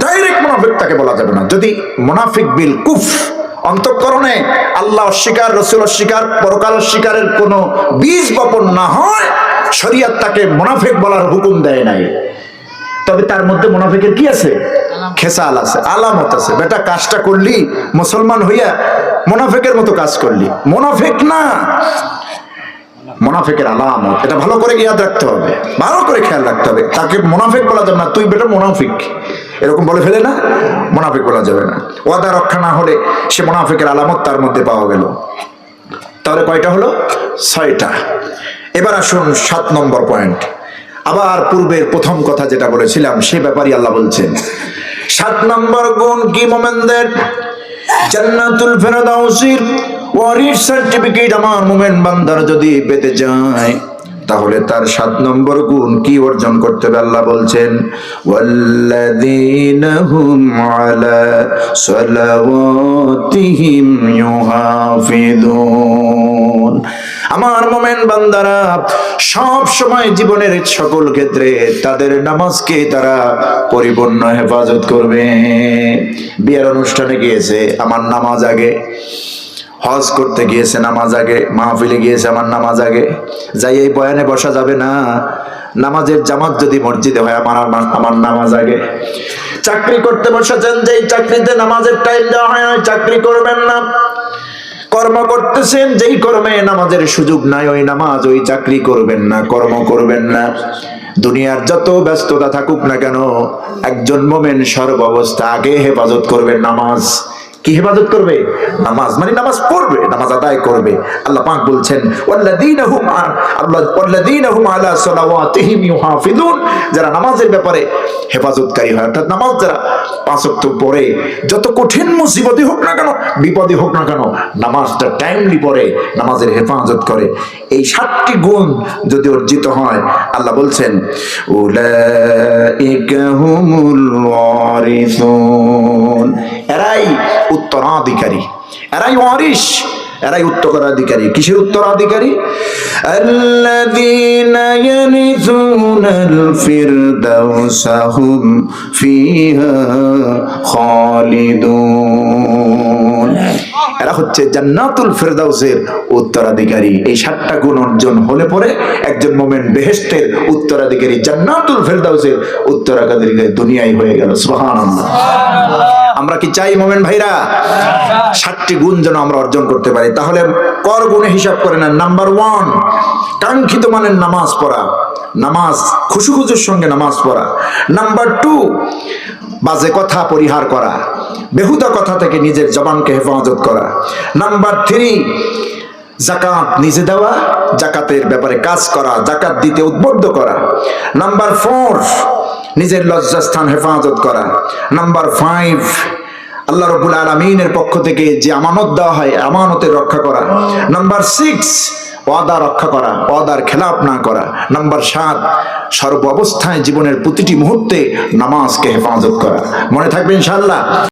ডাইরেক্ট মুনাফিক তাকে বলা যাবে না। যদি মুনাফিক বিল কুফ, অন্তঃকরণে আল্লাহ অস্বীকার, রাসূল অস্বীকার, পরকাল অস্বীকারের কোনো বীজ বপন না হয়, শরীয়ত তাকে মুনাফিক বলার হুকুম দেয় নাই। তবে তার মধ্যে মুনাফিকের কি আছে? খেসাল আছে, আলামত আছে। বেটা কাজটা করলি, মুসলমান হইয়া মুনাফিকের মতো কাজ করলি, মুনাফিক না, মুনাফিকের আলামত। এটা ভালো করে ইয়াদ রাখতে হবে, ভালো করে খেয়াল রাখতে হবে। তাকে মুনাফিক বলা যাবে না, তুই বেটা মুনাফিক এরকম বলে ফেলে না, মুনাফিক বলা যাবে না। ওয়াদা রক্ষা না হলে সে মুনাফিকের আলামত তার মধ্যে পাওয়া গেল। তাহলে কয়টা হলো? 6টা। এবার আসুন 7 নম্বর পয়েন্ট। আবার পূর্বের প্রথম কথা যেটা বলেছিলাম সে ব্যাপারই আল্লাহ বলছেন। 7 নম্বর গুণ কি মুমিনদের? জান্নাতুল ফেরদাউসের ওয়ারিস সার্টিফিকেট আমার মুমিন বান্দার যদি পেতে যায়, তাহলে তার 7 নম্বর গুণ কি অর্জন করতে হবে? আল্লাহ বলছেন ওয়াল্লাযীনা হুম আলা সালাওয়াতিহিম ইউহাফিযুন। আমার মুমিন বান্দারা সব সময় জীবনের সকল ক্ষেত্রে তাদের নামাজকে তারা পরিপূর্ণ হেফাজত করবে। বিয়ের অনুষ্ঠানে গিয়েছে, আমার নামাজ আগে। হজ করতে গিয়েছে, নামাজ আগে। মাহফিলে গিয়েছে, আমার নামাজ আগে। যাই এই বয়ানে বসা যাবে না, নামাজের জামাত যদি মসজিদে হয় আমার নামাজ আগে। চাকরি করতে বসেছেন, যেই চাকরিতে নামাজের টাইম দেওয়া হয় না, চাকরি করবেন না। কর্ম করতেছেন, যেই কর্মে নামাজের সুযোগ নাই, ওই নামাজ ওই চাকরি করবেন না, কর্ম করবেন না। দুনিয়ার যত ব্যস্ততা থাকুক না কেন, একজন মুমিন সর্বাবস্থা আগে হেফাজত করবে নামাজ। কি হেফাজত করবে? নামাজ। মানে নামাজ পড়বে, নামাজ আদায় করবে। আল্লাহ পাক বলছেন ওয়াল্লাযীনা হুম আলা সালাওয়াতিহিম ইউহাফিযুন, যারা নামাজের ব্যাপারে হেফাজতকারী হয়, অর্থাৎ নামাজ যারা 5 ওয়াক্ত পড়ে, যত কঠিন মুসিবতই হোক না কেন, বিপদই হোক না কেন, নামাজটা টাইমলি পড়ে, নামাজের হেফাজত করে। এই 7টি গুণ যদি অর্জিত হয়, আল্লাহ বলছেন উলাইকা হুমুল ওয়ারিসুন, এরাই উত্তরাধিকারী, এরাই ওয়ারিস, এরাই উত্তরাধিকারী। কিসের উত্তরাধিকারী? আল্লাযীনা ইয়ারিসুনাল ফিরদাউসা হুম ফিহা খালিদুন। এরা হচ্ছে জান্নাতুল ফেরদাউসের উত্তরাধিকারী। এই 7টা গুণ অর্জন হলে পরে একজন মুমিন বেহেশতের উত্তরাধিকারী, জান্নাতুল ফেরদাউসের উত্তরাধিকারী দুনিয়ায় হয়ে গেল। সুবহানাল্লাহ। আমরা কি চাই মুমিন ভাইরা 7টি গুণ যেন আমরা অর্জন করতে পারি? তাহলে কর গুণে হিসাব করে নেন। নাম্বার 1, কাঙ্ক্ষিত মানের নামাজ পড়া, নামাজ খুশুখুজুর সঙ্গে নামাজ পড়া। নাম্বার 2, বাজে কথা পরিহার করা, বেহুদা কথা থেকে নিজের জবানকে হেফাজত করা। নাম্বার 3, যাকাত নিজে দেওয়া, যাকাতের ব্যাপারে কাজ করা, যাকাত দিতে উদ্বুদ্ধ করা। নাম্বার 4, নিজের লজ্জাস্থান হেফাজত করা। নাম্বার 5, আল্লাহ রাব্বুল আলামিনের পক্ষ থেকে যে আমানত দেওয়া হয়, আমানতের রক্ষা করা। নাম্বার 6, ওয়াদা রক্ষা করা, ওয়াদার খেলাপ না করা। নাম্বার 7, সর্ব অবস্থায় জীবনের প্রতিটি মুহূর্তে নামাজকে হেফাজত করা। মনে থাকবে ইনশাআল্লাহ।